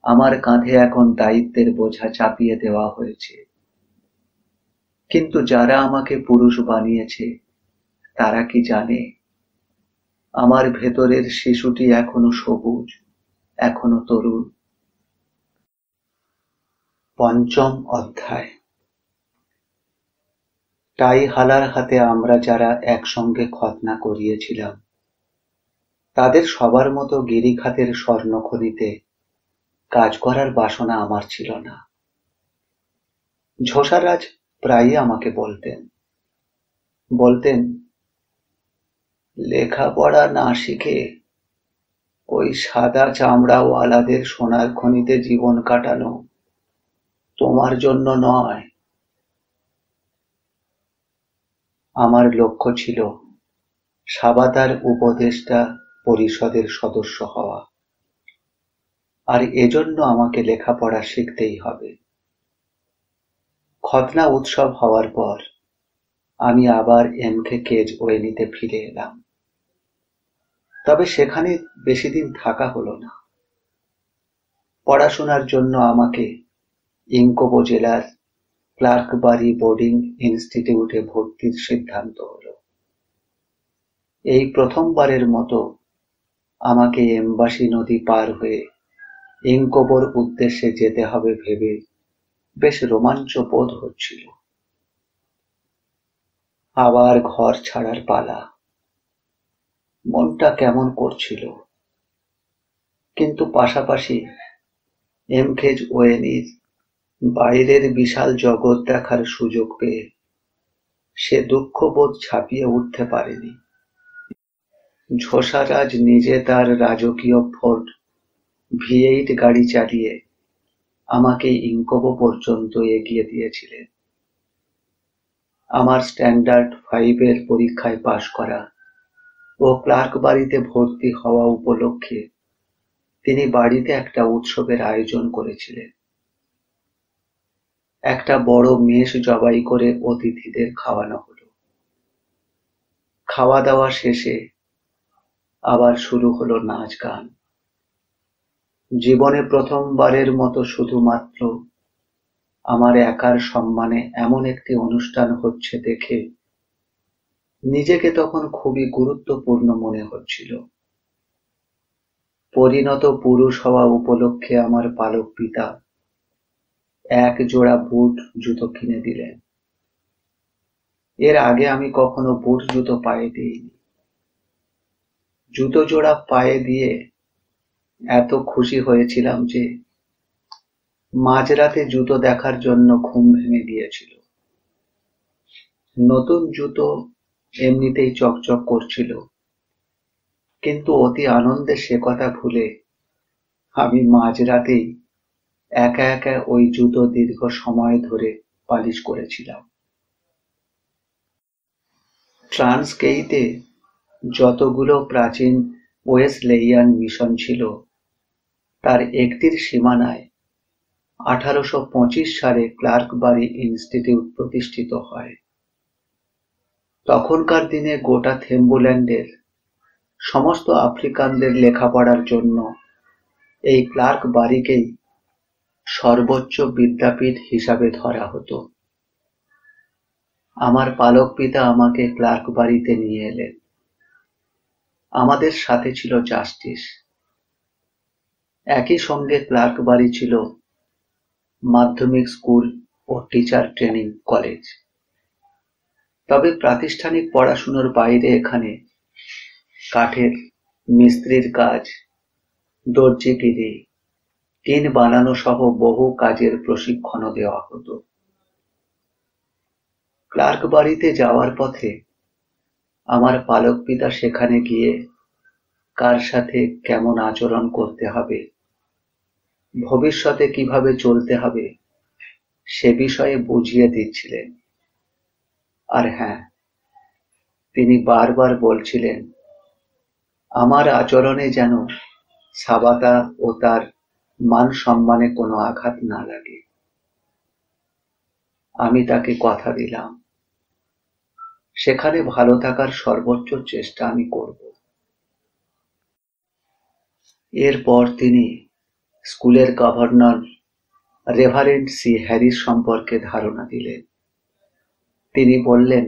আমার কাঁধে এখন দায়িত্বের বোঝা চাপিয়ে দেওয়া হয়েছে। কিন্তু যারা আমাকে পুরুষ বানিয়েছে, তারা কি জানে আমার ভেতরের শিশুটি এখনো সবুজ, এখনো তরুণ। পঞ্চম অধ্যায়। টাই হালার হাতে আমরা যারা একসঙ্গে খতনা করিয়েছিলাম, তাদের সবার মতো গিরিখাতের স্বর্ণখনিতে কাজ করার বাসনা আমার ছিল না। ঝোসারাজ প্রায়ই আমাকে বলতেন, লেখাপড়া না শিখে ওই সাদা চামড়াওয়ালাদের সোনার খনিতে জীবন কাটানো তোমার জন্য নয়। আমার লক্ষ্য ছিল সাবাতার উপদেষ্টা পরিষদের সদস্য হওয়া, আর এজন্য আমাকে লেখাপড়া শিখতেই হবে। খতনা উৎসব হওয়ার পর আমি আবার এমকে কেজ ওয়েনিতে ফিরে এলাম। তবে সেখানে বেশি দিন থাকা হলো না। পড়াশোনার জন্য আমাকে ইঙ্কোবো জেলার ক্লার্কবারি বোর্ডিং ইনস্টিটিউটে ভর্তির সিদ্ধান্ত হলো। এই প্রথমবারের মতো আমাকে এমবাসি নদী পার হয়ে ইঙ্কোবোর উদ্দেশ্যে যেতে হবে ভেবে বেশ রোমাঞ্চ বোধ হচ্ছিল। আবার ঘর ছাড়ার পালা। মনটা কেমন করছিল, কিন্তু পাশাপাশি এমকেজ ওয়েনির বাইরের বিশাল জগৎ দেখার সুযোগ পেয়ে সে দুঃখবোধ ছাপিয়ে উঠতে পারেনি। ঝোসারাজ নিজে তার রাজকীয় ফোর্ড V8 গাড়ি চালিয়ে আমাকে ইনকোভো পর্যন্ত এগিয়ে দিয়েছিলেন। আমার স্ট্যান্ডার্ড 5 পরীক্ষায় পাশ করা ও ক্লার্ক বাড়িতে ভর্তি হওয়া উপলক্ষে তিনি বাড়িতে একটা উৎসবের আয়োজন করেছিলেন। একটা বড় মেষ জবাই করে অতিথিদের খাওয়ানো হলো। খাওয়া দাওয়া শেষে আবার শুরু হলো নাচ গান। জীবনে প্রথমবারের মতো শুধুমাত্র আমার একার সম্মানে এমন একটি অনুষ্ঠান হচ্ছে দেখে নিজেকে তখন খুবই গুরুত্বপূর্ণ মনে হচ্ছিল। পরিণত পুরুষ হওয়া উপলক্ষে আমার পালক পিতা এক জোড়া বুট জুতো কিনে দিলেন। এর আগে আমি কখনো বুট জুতো পায়ে দিইনি। জুতো জোড়া পায়ে দিয়ে এত খুশি হয়েছিলাম যে মাঝরাতে জুতো দেখার জন্য ঘুম ভেঙে গিয়েছিল। নতুন জুতো এমনিতেই চকচক করছিল, কিন্তু অতি আনন্দে সে কথা ভুলে আমি মাঝরাতেই একা একা ওই জুতো দীর্ঘ সময় ধরে পালিশ করেছিলাম। ট্রান্সকেইতে যতগুলো প্রাচীন ওয়েসলেইয়ান মিশন ছিল তার একটির সীমানায় 1825 সালে ক্লার্কবারি ইনস্টিটিউট প্রতিষ্ঠিত হয়। তখনকার দিনে গোটা থেম্বুল্যান্ডের সমস্ত আফ্রিকানদের লেখাপড়ার জন্য এই ক্লার্ক বাড়িকেই সর্বোচ্চ বিদ্যাপীঠ হিসাবে ধরা হতো। আমার পালক পিতা আমাকে ক্লার্ক বাড়িতে নিয়ে এলেন। আমাদের সাথে ছিল জাস্টিস। একই সঙ্গে ক্লার্ক বাড়ি ছিল মাধ্যমিক স্কুল ও টিচার ট্রেনিং কলেজ। তবে প্রাতিষ্ঠানিক পড়াশুনোর বাইরে এখানে কাঠের মিস্ত্রির কাজ, দর্জিগিরি, টিন বানানো সহ বহু কাজের প্রশিক্ষণও দেওয়া হতো। ক্লার্ক বাড়িতে যাওয়ার পথে আমার পালক পিতা সেখানে গিয়ে কার সাথে কেমন আচরণ করতে হবে, ভবিষ্যতে কিভাবে চলতে হবে সে বিষয়ে বুঝিয়ে দিচ্ছিলেন। আর হ্যাঁ, তিনি বারবার বলছিলেন আমার আচরণে যেন সাবাতা ও তার মান সম্মানে কোনো আঘাত না লাগে। আমি তাকে কথা দিলাম সেখানে ভালো থাকার সর্বোচ্চ চেষ্টা আমি করব। এরপর তিনি স্কুলের গভর্নর রেভারেন্ড সি হ্যারিস সম্পর্কে ধারণা দিলেন। তিনি বললেন,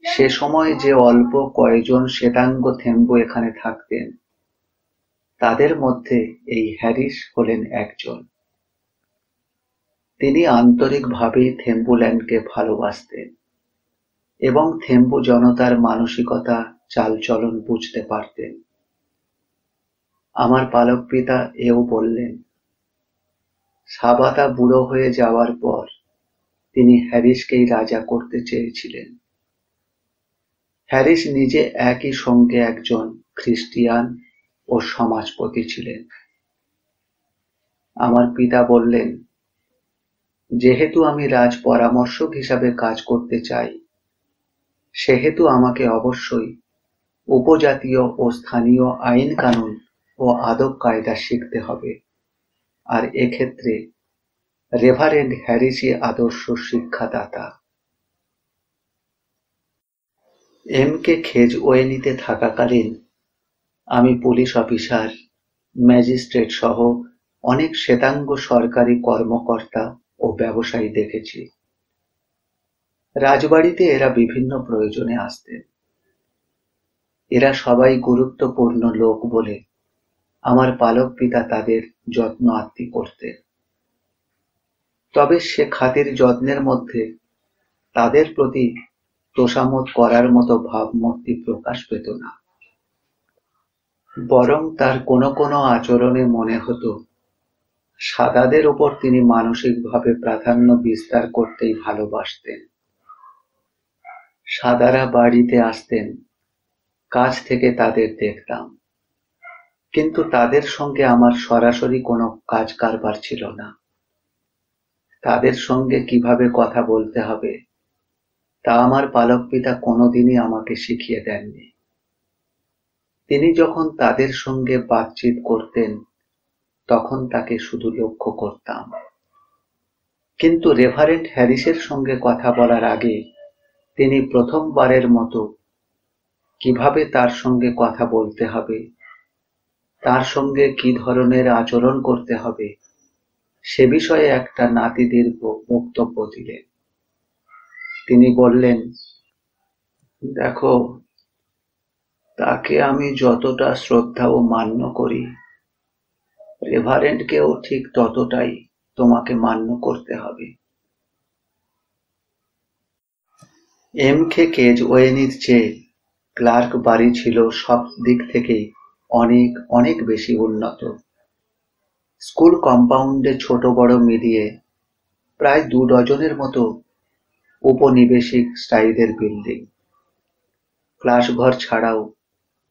সে সময় যে অল্প কয়েকজন শ্বেতাঙ্গ থেম্বু এখানে থাকতেন তাদের মধ্যে এই হ্যারিস হলেন একজন। তিনি আন্তরিকভাবেই থেম্বুল্যান্ডকে ভালোবাসতেন এবং থেম্বু জনতার মানসিকতা, চালচলন বুঝতে পারতেন। আমার পালক পিতা এও বললেন, সাবাতা বুড়ো হয়ে যাওয়ার পর তিনি হ্যারিসকেই রাজা করতে চেয়েছিলেন। হ্যারিস নিজে একই সঙ্গে একজন খ্রিস্টিয়ান ও সমাজপতি ছিলেন। আমার পিতা বললেন, যেহেতু আমি রাজ পরামর্শক হিসাবে কাজ করতে চাই, সেহেতু আমাকে অবশ্যই উপজাতীয় ও স্থানীয় আইন কানুন ও আদব কায়দা শিখতে হবে, আর এক্ষেত্রে রেভারেন্ড হ্যারিসই আদর্শ শিক্ষাদাতা। এম.কে. খেজওয়েনিতে থাকাকালীন আমি পুলিশ অফিসার, ম্যাজিস্ট্রেট সহ অনেক শ্বেতাঙ্গ সরকারি কর্মকর্তা ও ব্যবসায়ী দেখেছি। রাজবাড়িতে এরা বিভিন্ন প্রয়োজনে আসতেন। এরা সবাই গুরুত্বপূর্ণ লোক বলে আমার পালক পিতা তাদের যত্ন আত্তি করতেন। তবে সে খাতির যত্নের মধ্যে তাদের প্রতি তোষামোদ করার মতো ভাবমূর্তি প্রকাশ পেত না। বরং তার কোনো কোনো আচরণে মনে হতো সাদাদের ওপর তিনি মানসিকভাবে প্রাধান্য বিস্তার করতেই ভালোবাসতেন। সাদারা বাড়িতে আসতেন, কাছ থেকে তাদের দেখতাম, কিন্তু তাদের সঙ্গে আমার সরাসরি কোনো কাজ কারবার ছিল না। তাদের সঙ্গে কিভাবে কথা বলতে হবে তা আমার পালক পিতা কোনোদিনই আমাকে শিখিয়ে দেননি। তিনি যখন তাদের সঙ্গে বাতচিত করতেন তখন তাকে শুধু লক্ষ্য করতাম। কিন্তু রেভারেন্ড হ্যারিসের সঙ্গে কথা বলার আগে তিনি প্রথমবারের মতো কিভাবে তার সঙ্গে কথা বলতে হবে, তার সঙ্গে কি ধরনের আচরণ করতে হবে সে বিষয়ে একটা নাতিদীর্ঘ বক্তব্য দিলেন। তিনি বললেন, দেখো, তাকে আমি যতটা শ্রদ্ধা ও মান্য করি, রেভারেন্ডকেও ঠিক ততটাই তোমাকে মান্য করতে হবে। এম.কে. কেজওয়েনির চেয়ে ক্লার্ক বাড়ি ছিল সব দিক থেকেই অনেক অনেক বেশি উন্নত। স্কুল কম্পাউন্ডে ছোট বড় মিলিয়ে প্রায় 2 ডজনের মতো উপনিবেশিক স্টাইলের বিল্ডিং। ক্লাসঘর ছাড়াও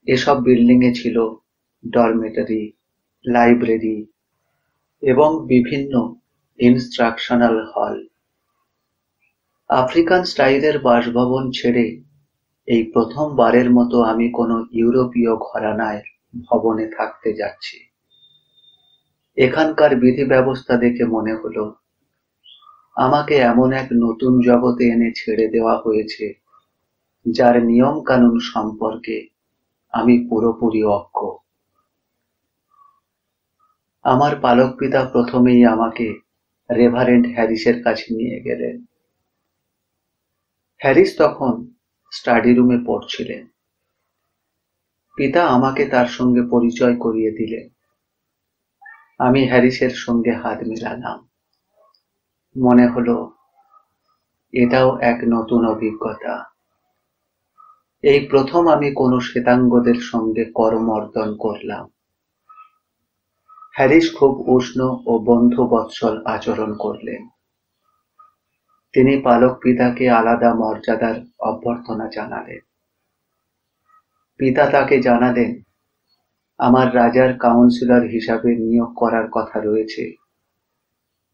এসব বিল্ডিংয়ে ছিল ডরমেটরি, লাইব্রেরি এবং বিভিন্ন ইনস্ট্রাকশনাল হল। আফ্রিকান স্টাইলের বাসভবন ছেড়ে এই প্রথমবারের মতো আমি কোনো ইউরোপীয় ঘরানার ভবনে থাকতে যাচ্ছি। এখানকার বিধি ব্যবস্থা দেখে মনে হলো আমাকে এমন এক নতুন জগতে এনে ছেড়ে দেওয়া হয়েছে যার নিয়ম কানুন সম্পর্কে আমি পুরোপুরি অজ্ঞ। আমার পালক পিতা প্রথমেই আমাকে রেভারেন্ড হ্যারিসের কাছে নিয়ে গেলেন। হ্যারিস তখন স্টাডি রুমে পড়ছিলেন। পিতা আমাকে তার সঙ্গে পরিচয় করিয়ে দিলেন। আমি হ্যারিসের সঙ্গে হাত মেলালাম। মনে হলো এটাও এক নতুন অভিজ্ঞতা। এই প্রথম আমি কোনো শ্বেতাঙ্গদের সঙ্গে করমর্দন করলাম। হ্যারিস খুব উষ্ণ ও বন্ধুবৎসল আচরণ করলেন। তিনি পালক পিতাকে আলাদা মর্যাদার অভ্যর্থনা জানালেন। পিতা তাকে জানালেন আমার রাজার কাউন্সিলর হিসাবে নিয়োগ করার কথা রয়েছে,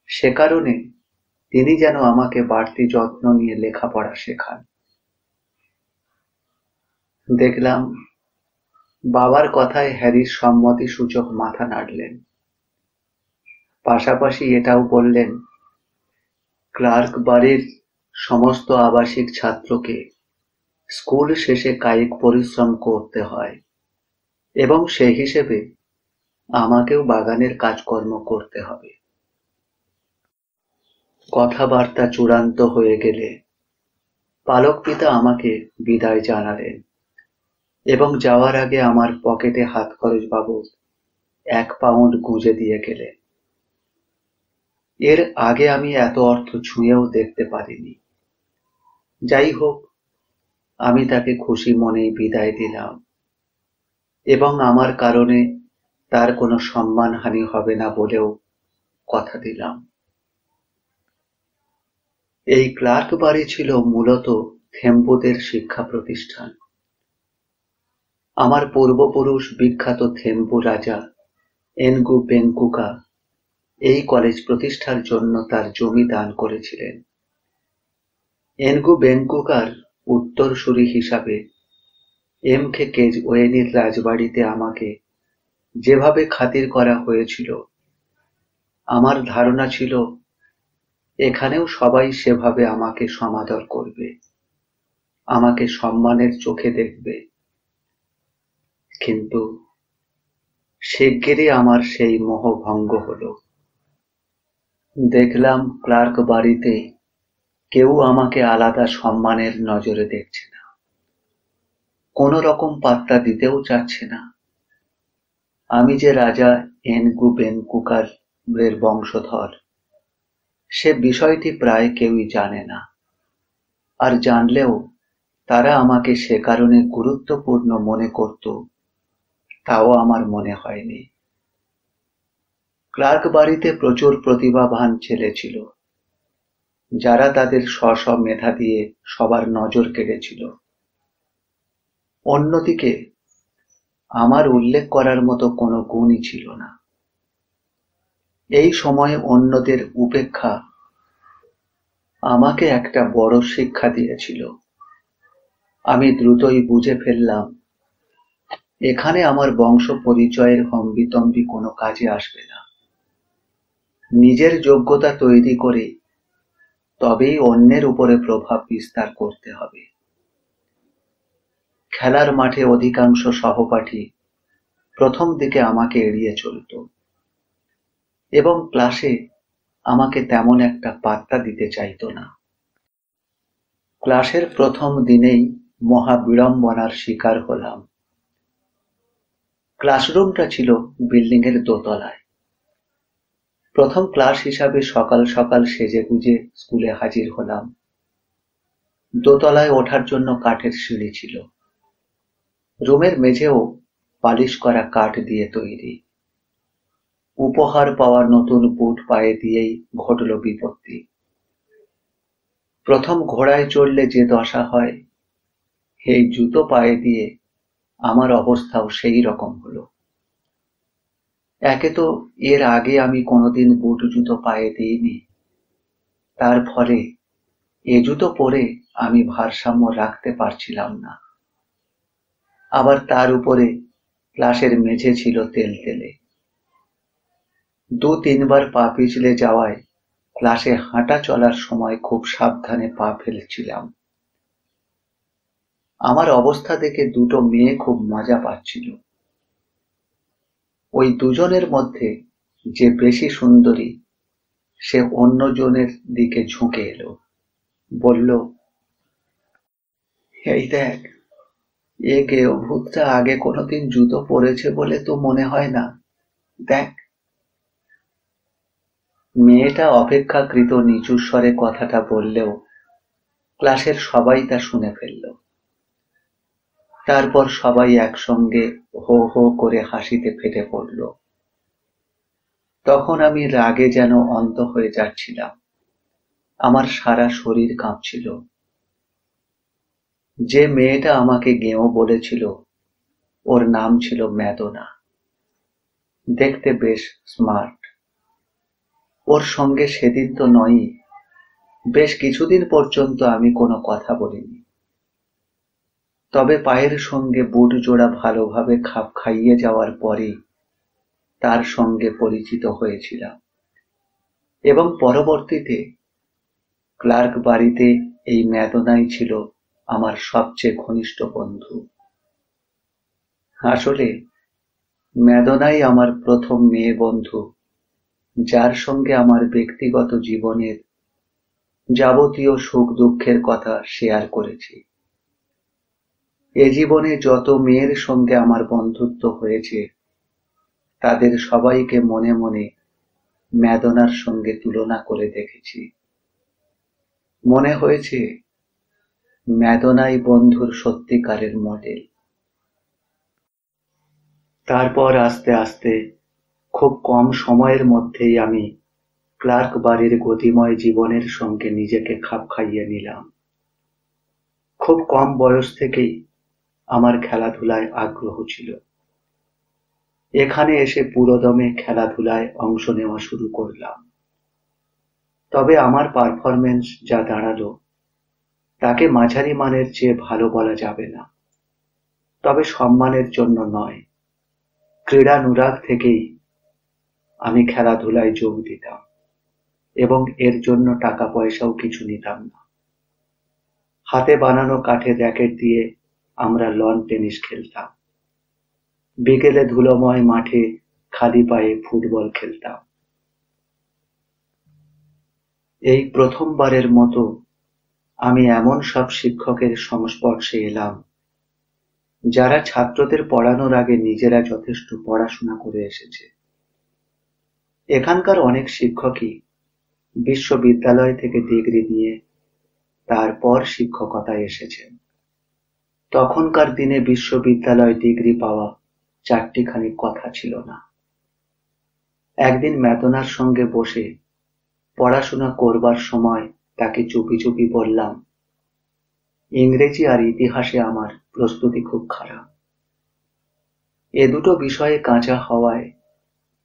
সে কারণে তিনি যেন আমাকে বাড়তি যত্ন নিয়ে লেখাপড়া শেখান। দেখলাম বাবার কথায় হ্যারিস সম্মতিসূচক মাথা নাড়লেন। পাশাপাশি এটাও বললেন, ক্লার্ক বাড়ির সমস্ত আবাসিক ছাত্রকে স্কুল শেষে কায়িক পরিশ্রম করতে হয় এবং সেই হিসেবে আমাকেও বাগানের কাজকর্ম করতে হবে। কথাবার্তা চূড়ান্ত হয়ে গেলে পালক পিতা আমাকে বিদায় জানালেন এবং যাওয়ার আগে আমার পকেটে হাত খরচ বাবদ 1 পাউন্ড গুঁজে দিয়ে গেলেন। এর আগে আমি এত অর্থ ছুঁয়েও দেখতে পারিনি। যাই হোক, আমি তাকে খুশি মনেই বিদায় দিলাম এবং আমার কারণে তার কোনো সম্মানহানি হবে না বলেও কথা দিলাম। এই ক্লার্ক বাড়ি ছিল মূলত থেম্বুদের শিক্ষা প্রতিষ্ঠান। আমার পূর্বপুরুষ বিখ্যাত থেম্বু রাজা এনগু বেঙ্কুকা এই কলেজ প্রতিষ্ঠার জন্য তার জমি দান করেছিলেন। এনগু বেঙ্কুকার উত্তরসূরি হিসাবে এম.কে. কেজওয়েনির রাজবাড়িতে আমাকে যেভাবে খাতির করা হয়েছিল, আমার ধারণা ছিল এখানেও সবাই সেভাবে আমাকে সমাদর করবে, আমাকে সম্মানের চোখে দেখবে। কিন্তু শিগগিরই আমার সেই মোহ ভঙ্গ হলো। দেখলাম ক্লার্ক বাড়িতে কেউ আমাকে আলাদা সম্মানের নজরে দেখছে না, কোনো রকম পাত্তা দিতেও চাচ্ছে না। আমি যে রাজা এনগু বেনকুকার এর বংশধর সে বিষয়টি প্রায় কেউই জানে না, আর জানলেও তারা আমাকে সে কারণে গুরুত্বপূর্ণ মনে করত তাও আমার মনে হয়নি। ক্লার্ক বাড়িতে প্রচুর প্রতিভাবান ছেলে ছিল, যারা তাদের স্ব মেধা দিয়ে সবার নজর কেড়েছিল। অন্যদিকে আমার উল্লেখ করার মতো কোনো গুণই ছিল না। এই সময়ে অন্যদের উপেক্ষা আমাকে একটা বড় শিক্ষা দিয়েছিল। আমি দ্রুতই বুঝে ফেললাম, এখানে আমার বংশ পরিচয়ের হম্বিতম্বি কোনো কাজে আসবে না। নিজের যোগ্যতা তৈরি করে তবেই অন্যের উপরে প্রভাব বিস্তার করতে হবে। খেলার মাঠে অধিকাংশ সহপাঠী প্রথম দিকে আমাকে এড়িয়ে চলত এবং ক্লাসে আমাকে তেমন একটা পাত্তা দিতে চাইতো না। ক্লাসের প্রথম দিনেই মহা বিড়ম্বনার শিকার হলাম। ক্লাসরুমটা ছিল বিল্ডিংয়ের দোতলায়। প্রথম ক্লাস হিসাবে সকাল সকাল সেজেগুজে স্কুলে হাজির হলাম। দোতলায় ওঠার জন্য কাঠের সিঁড়ি ছিল। রুমের মেঝেও পালিশ করা কাঠ দিয়ে তৈরি। উপহার পাওয়া নতুন বুট পায়ে দিয়েই ঘটল বিপত্তি। প্রথম ঘোড়ায় চড়লে যে দশা হয়, এই জুতো পায়ে দিয়ে আমার অবস্থাও সেই রকম হলো। একে তো এর আগে আমি কোনোদিন বুট জুতো পায়ে দিইনি, তার ফলে এ জুতো পরে আমি ভারসাম্য রাখতে পারছিলাম না। আবার তার উপরে ক্লাসের মেঝে ছিল তেলতেলে। 2-3 বার পা পিছলে যাওয়ায় ক্লাসে হাঁটা চলার সময় খুব সাবধানে পা ফেলছিলাম। আমার অবস্থা দেখে দুটো মেয়ে খুব মজা পাচ্ছিল। ওই দুজনের মধ্যে যে বেশি সুন্দরী সে অন্যজনের দিকে ঝুঁকে এলো, বলল, এই দেখ, এ গেঁয়ো ভূতটা আগে কোনোদিন জুতো পরেছে বলে তো মনে হয় না, দেখ। মেয়েটা অপেক্ষাকৃত নিচু স্বরে কথাটা বললেও ক্লাসের সবাই তা শুনে ফেলল। তারপর সবাই একসঙ্গে হো হো করে হাসিতে ফেটে পড়ল। তখন আমি রাগে যেন অন্ধ হয়ে যাচ্ছিলাম। আমার সারা শরীর কাঁপছিল। যে মেয়েটা আমাকে গেঁয়ো বলেছিল ওর নাম ছিল ম্যাদোনা। দেখতে বেশ স্মার্ট। ওর সঙ্গে সেদিন তো নয়ই, বেশ কিছুদিন পর্যন্ত আমি কোনো কথা বলিনি। তবে পায়ের সঙ্গে বুট জোড়া ভালোভাবে খাপ খাইয়ে যাওয়ার পরেই তার সঙ্গে পরিচিত হয়েছিলাম এবং পরবর্তীতে ক্লার্ক বাড়িতে এই ম্যাদোনাই ছিল আমার সবচেয়ে ঘনিষ্ঠ বন্ধু। আসলে ম্যাদোনাই আমার প্রথম মেয়ে বন্ধু, যার সঙ্গে আমার ব্যক্তিগত জীবনের যাবতীয় সুখ দুঃখের কথা শেয়ার করেছি। এ জীবনে যত মেয়ের সঙ্গে আমার বন্ধুত্ব হয়েছে তাদের সবাইকে মনে মনে ম্যাদোনার সঙ্গে তুলনা করে দেখেছি। মনে হয়েছে ম্যাদোনাই বন্ধুর সত্যিকারের মডেল। তারপর আস্তে আস্তে খুব কম সময়ের মধ্যেই আমি ক্লার্ক বাড়ির গতিময় জীবনের সঙ্গে নিজেকে খাপ খাইয়ে নিলাম। খুব কম বয়স থেকেই আমার খেলাধুলায় আগ্রহ ছিল। এখানে এসে পুরোদমে খেলাধুলায় অংশ নেওয়া শুরু করলাম। তবে আমার পারফরমেন্স যা দাঁড়ালো তাকে মাঝারি মানের চেয়ে ভালো বলা যাবে না। তবে সম্মানের জন্য নয়, ক্রীড়ানুরাগ থেকেই আমি খেলাধুলায় যোগ দিতাম এবং এর জন্য টাকা পয়সাও কিছু নিতাম না। হাতে বানানো কাঠের র্যাকেট দিয়ে আমরা লন টেনিস খেলতাম। বিকেলে ধুলোময় মাঠে খালি পায়ে ফুটবল খেলতাম। এই প্রথমবারের মতো আমি এমন সব শিক্ষকের সংস্পর্শে এলাম যারা ছাত্রদের পড়ানোর আগে নিজেরা যথেষ্ট পড়াশোনা করে এসেছে। এখানকার অনেক শিক্ষকই বিশ্ববিদ্যালয় থেকে ডিগ্রি নিয়ে তারপর শিক্ষকতায় এসেছেন। তখনকার দিনে বিশ্ববিদ্যালয় ডিগ্রি পাওয়া চারটিখানি কথা ছিল না। একদিন ম্যাদোনার সঙ্গে বসে পড়াশোনা করবার সময় তাকে চুপি চুপি বললাম, ইংরেজি আর ইতিহাসে আমার প্রস্তুতি খুব খারাপ। এ দুটো বিষয়ে কাঁচা হওয়ায়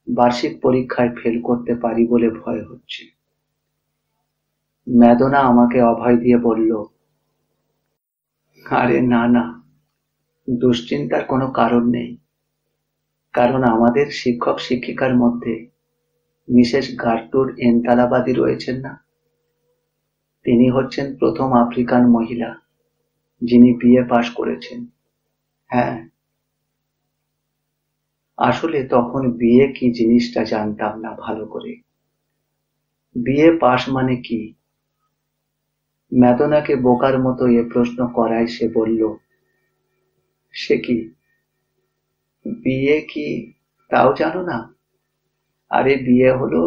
বার্ষিক পরীক্ষায় ফেল করতে পারি বলে ভয় হচ্ছে। ম্যাডোনা আমাকে অভয় দিয়ে বলল, আরে না না, দুশ্চিন্তার কোনো কারণ নেই। কারণ আমাদের শিক্ষক শিক্ষিকার মধ্যে মিসেস গার্টুর এনতালাবাদী রয়েছেন না? তিনি হচ্ছেন প্রথম আফ্রিকান মহিলা যিনি বিএ পাশ করেছেন। হ্যাঁ, আসলে তখন বিএ কি জিনিসটা জানতাম না ভালো করে। বিএ পাশ মানে কি? ম্যাডোনাকে বোকার মতো এ প্রশ্ন করায় সে বলল, সে কি, বিএ কি তাও জানো না? আরে বিএ হলো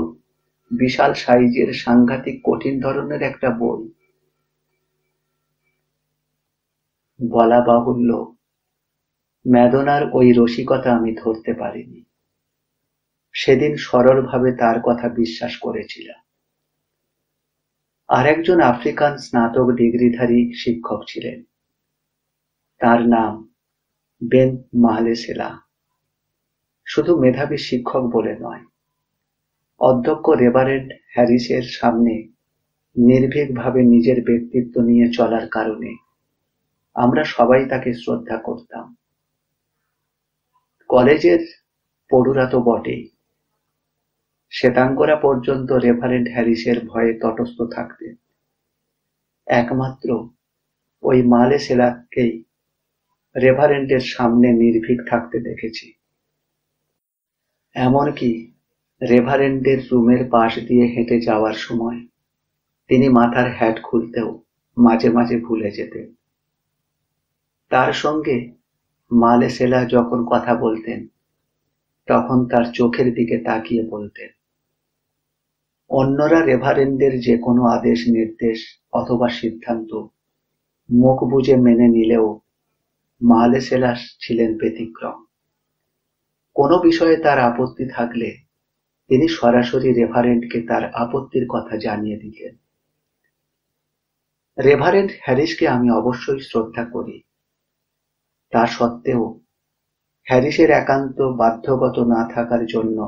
বিশাল সাইজের সাংঘাতিক কঠিন ধরনের একটা বই। বলা বাহুল্য, ম্যাডোনার ওই রসিকতা আমি ধরতে পারিনি। সেদিন সরলভাবে তার কথা বিশ্বাস করেছিলাম। আর একজন আফ্রিকান স্নাতক ডিগ্রিধারী শিক্ষক ছিলেন। তার নাম বেন মাহলেসেলা। শুধু মেধাবী শিক্ষক বলে নয়, অধ্যক্ষ রেভারেন্ড হ্যারিসের সামনে নির্ভীকভাবে নিজের ব্যক্তিত্ব নিয়ে চলার কারণে আমরা সবাই তাকে শ্রদ্ধা করতাম। কলেজের পড়ুরা তো বটেই, শ্বেতাঙ্গরা পর্যন্ত রেভারেন্ড হ্যারিসের ভয়ে তটস্থ থাকতেন। একমাত্র ওই মাহলেসেলাকেই রেভারেন্ডের সামনে নির্ভীক থাকতে দেখেছি। এমনকি রেভারেন্ডের রুমের পাশ দিয়ে হেঁটে যাওয়ার সময় তিনি মাথার হ্যাট খুলতেও মাঝে মাঝে ভুলে যেতেন। তার সঙ্গে মাহলেসেলা যখন কথা বলতেন তখন তার চোখের দিকে তাকিয়ে বলতেন। অন্যরা রেভারেন্ডের যে কোনো আদেশ নির্দেশ অথবা সিদ্ধান্ত মুখ বুজে মেনে নিলেও মাহলেসেলা ছিলেন ব্যতিক্রম। কোনো বিষয়ে তার আপত্তি থাকলে তিনি সরাসরি রেভারেন্ডকে তার আপত্তির কথা জানিয়ে দিতেন। রেভারেন্ড হ্যারিসকে আমি অবশ্যই শ্রদ্ধা করি। তা সত্ত্বেও হ্যারিসের একান্ত বাধ্যগত না থাকার জন্য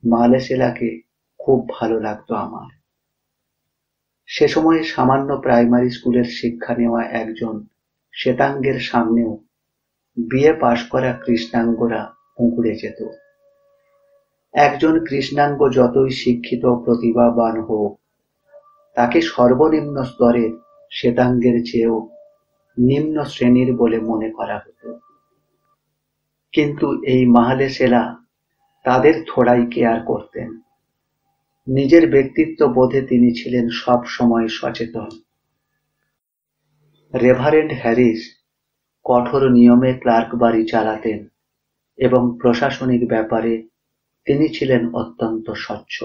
মাহলেসেলাকে খুব ভালো লাগতো আমার। সে সময়ে সামান্য প্রাইমারি স্কুলের শিক্ষা নেওয়া একজন শ্বেতাঙ্গের সামনেও বিএ পাশ করা কৃষ্ণাঙ্গরা উঁকড়ে যেত। একজন কৃষ্ণাঙ্গ যতই শিক্ষিত প্রতিভাবান হোক, তাকে সর্বনিম্ন স্তরের শ্বেতাঙ্গের চেয়েও নিম্ন শ্রেণীর বলে মনে করা হতো। কিন্তু এই মাহলেসেলা তাদের থোড়াই কেয়ার করতেন। নিজের ব্যক্তিত্ব বোধে তিনি ছিলেন সব সময় সচেতন। রেভারেন্ড হ্যারিস কঠোর নিয়মে ক্লার্ক বাড়ি চালাতেন এবং প্রশাসনিক ব্যাপারে তিনি ছিলেন অত্যন্ত স্বচ্ছ।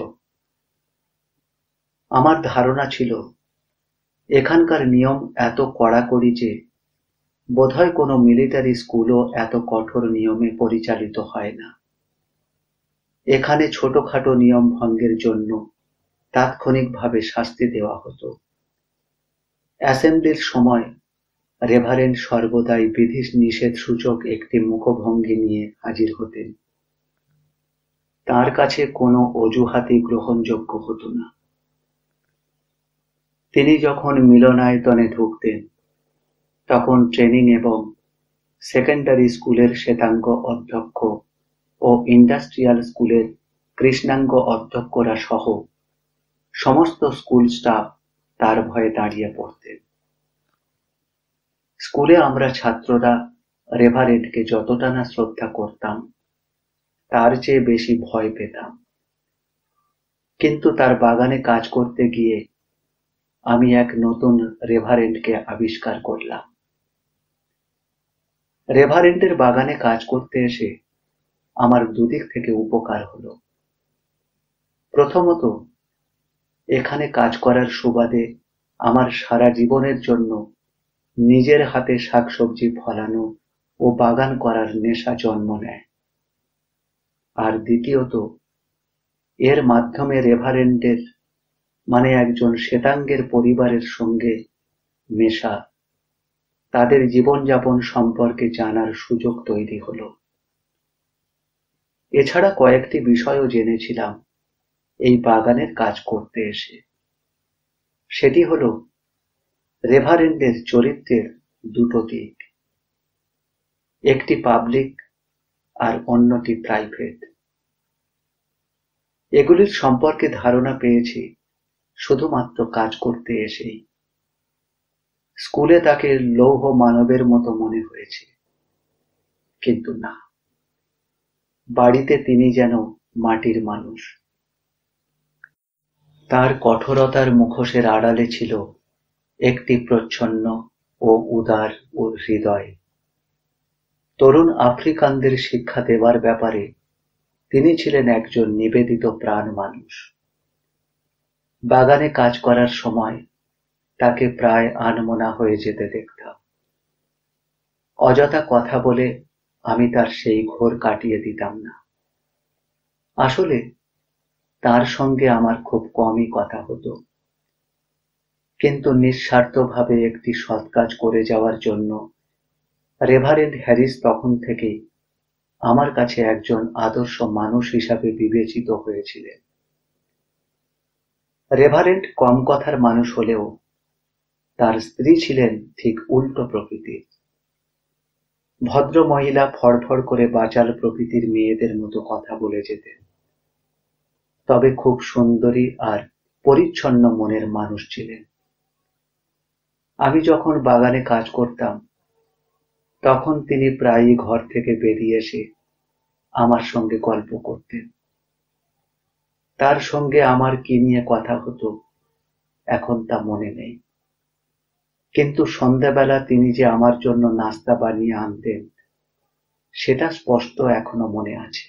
আমার ধারণা ছিল এখানকার নিয়ম এত কড়াকড়ি যে বোধহয় কোনো মিলিটারি স্কুলও এত কঠোর নিয়মে পরিচালিত হয় না। এখানে ছোটখাটো নিয়ম ভঙ্গের জন্য তাৎক্ষণিকভাবে শাস্তি দেওয়া হতো। অ্যাসেম্বলির সময় রেভারেন্ড সর্বদাই বিধি নিষেধ সূচক একটি মুখভঙ্গি নিয়ে হাজির হতেন। তার কাছে কোনো অজুহাতই গ্রহণযোগ্য হতো না। তিনি যখন মিলনায়তনে ঢুকতেন তখন ট্রেনিং এবং সেকেন্ডারি স্কুলের শ্বেতাঙ্গ অধ্যক্ষ ও ইন্ডাস্ট্রিয়াল স্কুলের কৃষ্ণাঙ্গ অধ্যক্ষরা সহ সমস্ত স্কুল স্টাফ তার ভয়ে দাঁড়িয়ে পড়তেন। স্কুলে আমরা ছাত্ররা রেভারেন্ডকে যতটা না শ্রদ্ধা করতাম তার চেয়ে বেশি ভয় পেতাম। কিন্তু তার বাগানে কাজ করতে গিয়ে আমি এক নতুন রেভারেন্ডকে আবিষ্কার করলাম। রেভারেন্ডের বাগানে কাজ করতে এসে আমার দুদিক থেকে উপকার হলো। প্রথমত, এখানে কাজ করার সুবাদে আমার সারা জীবনের জন্য নিজের হাতে শাকসবজি ফলানো ও বাগান করার নেশা জন্ম নেয়। আর দ্বিতীয়ত, এর মাধ্যমে রেভারেন্ডের মানে একজন শ্বেতাঙ্গের পরিবারের সঙ্গে মেশা, তাদের জীবনযাপন সম্পর্কে জানার সুযোগ তৈরি হলো। এছাড়া কয়েকটি বিষয়ও জেনেছিলাম এই বাগানের কাজ করতে এসে। সেটি হলো রেভারেন্ডের চরিত্রের দুটো দিক, একটি পাবলিক আর অন্যটি প্রাইভেট। এগুলির সম্পর্কে ধারণা পেয়েছি শুধুমাত্র কাজ করতে এসেই। স্কুলে তাকে লৌহ মানবের মতো মনে হয়েছে, কিন্তু না, বাড়িতে তিনি যেন মাটির মানুষ। তার কঠোরতার মুখোশের আড়ালে ছিল একটি প্রচ্ছন্ন ও উদার হৃদয়। তরুণ আফ্রিকানদের শিক্ষা দেবার ব্যাপারে তিনি ছিলেন একজন নিবেদিত প্রাণ মানুষ। বাগানে কাজ করার সময় তাকে প্রায় আনমনা হয়ে যেতে দেখতাম। অযথা কথা বলে আমি তার সেই ঘোর কাটিয়ে দিতাম না। আসলে তার সঙ্গে আমার খুব কমই কথা হতো, কিন্তু নিঃস্বার্থভাবে একটি সৎ কাজ করে যাওয়ার জন্য রেভারেন্ড হ্যারিস তখন থেকেই আমার কাছে একজন আদর্শ মানুষ হিসাবে বিবেচিত হয়েছিলেন। রেভারেন্ড কম কথার মানুষ হলেও তার স্ত্রী ছিলেন ঠিক উল্টো প্রকৃতির। ভদ্র মহিলা ফড়ফড় করে বাচাল প্রকৃতির মেয়েদের মতো কথা বলে যেতেন, তবে খুব সুন্দরী আর পরিচ্ছন্ন মনের মানুষ ছিলেন। আমি যখন বাগানে কাজ করতাম তখন তিনি প্রায়ই ঘর থেকে বেরিয়ে এসে আমার সঙ্গে গল্প করতেন। তার সঙ্গে আমার কি নিয়ে কথা হতো এখন তা মনে নেই, কিন্তু সন্ধ্যাবেলা তিনি যে আমার জন্য নাস্তা বানিয়ে আনতেন সেটা স্পষ্ট এখনো মনে আছে।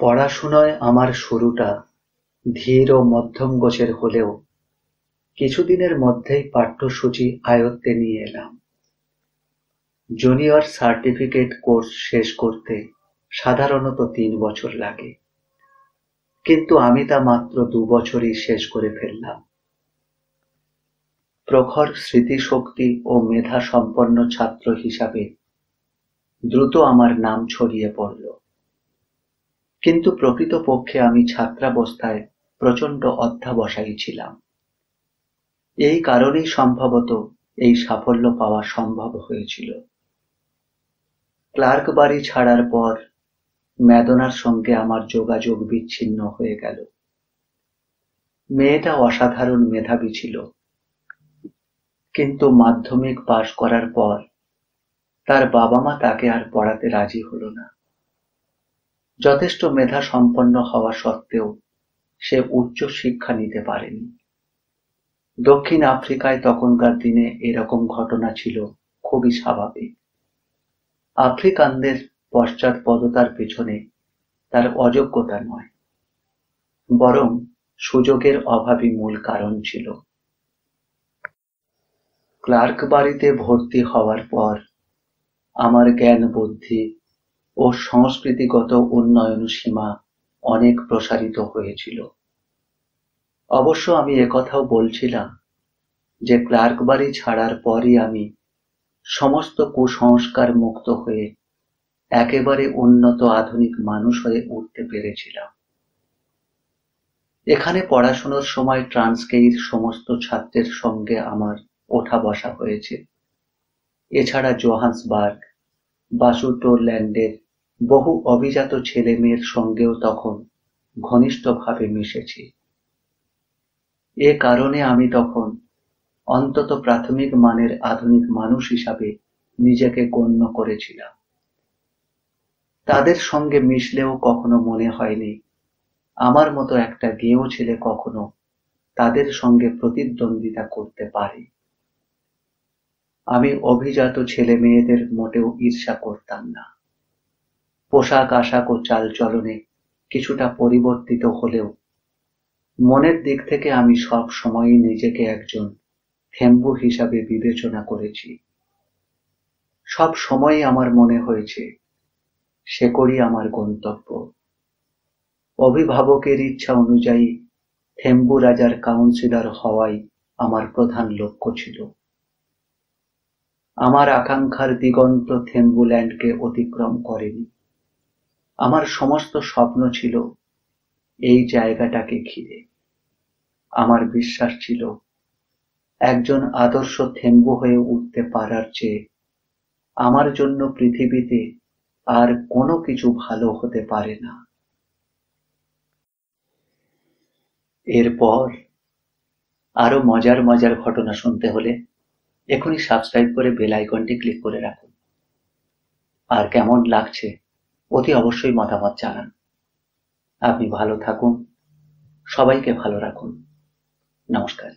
পড়াশোনায় আমার শুরুটা ধীর ও মধ্যম গোছের হলেও কিছুদিনের মধ্যেই পাঠ্যসূচি আয়ত্তে নিয়ে এলাম। জুনিয়র সার্টিফিকেট কোর্স শেষ করতে সাধারণত 3 বছর লাগে, কিন্তু আমি তা মাত্র 2 বছরই শেষ করে ফেললাম। প্রখর স্মৃতিশক্তি ও মেধা সম্পন্ন ছাত্র হিসাবে দ্রুত আমার নাম ছড়িয়ে পড়ল, কিন্তু প্রকৃতপক্ষে আমি ছাত্রাবস্থায় প্রচণ্ড অধ্যবসায়ী ছিলাম। এই কারণেই সম্ভবত এই সাফল্য পাওয়া সম্ভব হয়েছিল। ক্লার্ক বাড়ি ছাড়ার পর ম্যাডোনার সঙ্গে আমার যোগাযোগ বিচ্ছিন্ন হয়ে গেল। মেয়েটা অসাধারণ মেধাবী ছিল, কিন্তু মাধ্যমিক পাশ করার পর তার বাবা মা তাকে আর পড়াতে রাজি হলো না। যথেষ্ট মেধা সম্পন্ন হওয়া সত্ত্বেও সে উচ্চ শিক্ষা নিতে পারেনি। দক্ষিণ আফ্রিকায় তখনকার দিনে এরকম ঘটনা ছিল খুবই স্বাভাবিক। আফ্রিকানদের পশ্চাৎপদতার পেছনে তার অযোগ্যতা নয়, বরং সুযোগের অভাবই মূল কারণ ছিল। ক্লার্ক বাড়িতে ভর্তি হওয়ার পর আমার জ্ঞান বুদ্ধি ও সংস্কৃতিগত উন্নয়ন সীমা অনেক প্রসারিত হয়েছিল। অবশ্য আমি একথাও বলছিলাম যে ক্লার্ক বাড়ি ছাড়ার পরই আমি সমস্ত কুসংস্কার মুক্ত হয়ে একেবারে উন্নত আধুনিক মানুষ হয়ে উঠতে পেরেছিলাম। এখানে পড়াশোনার সময় ট্রান্সকেইর সমস্ত ছাত্রের সঙ্গে আমার ওঠা বসা হয়েছে। এছাড়া জোহান্সবার্গ, বাসুটোল্যান্ডের বহু অভিজাত ছেলে মেয়ের সঙ্গেও তখন ঘনিষ্ঠভাবে মিশেছি। এ কারণে আমি তখন অন্তত প্রাথমিক মানের আধুনিক মানুষ হিসাবে নিজেকে গণ্য করেছিলাম। তাদের সঙ্গে মিশলেও কখনো মনে হয়নি আমার মতো একটা গেঁয়ো ছেলে কখনো তাদের সঙ্গে প্রতিদ্বন্দ্বিতা করতে পারে। আমি অভিজাত ছেলে মেয়েদের মোটেও ঈর্ষা করতাম না। পোশাক আশাক ও চালচলনে কিছুটা পরিবর্তিত হলেও মনের দিক থেকে আমি সব সময়ই নিজেকে একজন থেম্বু হিসাবে বিবেচনা করেছি। সব সময়ই আমার মনে হয়েছে শেকড়ই আমার গন্তব্য। অভিভাবকের ইচ্ছা অনুযায়ী থেম্বু রাজার কাউন্সিলর হওয়াই আমার প্রধান লক্ষ্য ছিল। আমার আকাঙ্ক্ষার দিগন্ত থেম্বুল্যান্ডকে অতিক্রম করেনি। আমার সমস্ত স্বপ্ন ছিল এই জায়গাটাকে ঘিরে। আমার বিশ্বাস ছিল একজন আদর্শ থেম্বু হয়ে উঠতে পারার চেয়ে আমার জন্য পৃথিবীতে আর কোনো কিছু ভালো হতে পারে না। এরপর আরো মজার মজার ঘটনা শুনতে হলে এখনই সাবস্ক্রাইব করে বেল আইকনটি ক্লিক করে রাখুন। আর কেমন লাগছে অতি অবশ্যই মতামত জানান। আপনি ভালো থাকুন, সবাইকে ভালো রাখুন। নমস্কার।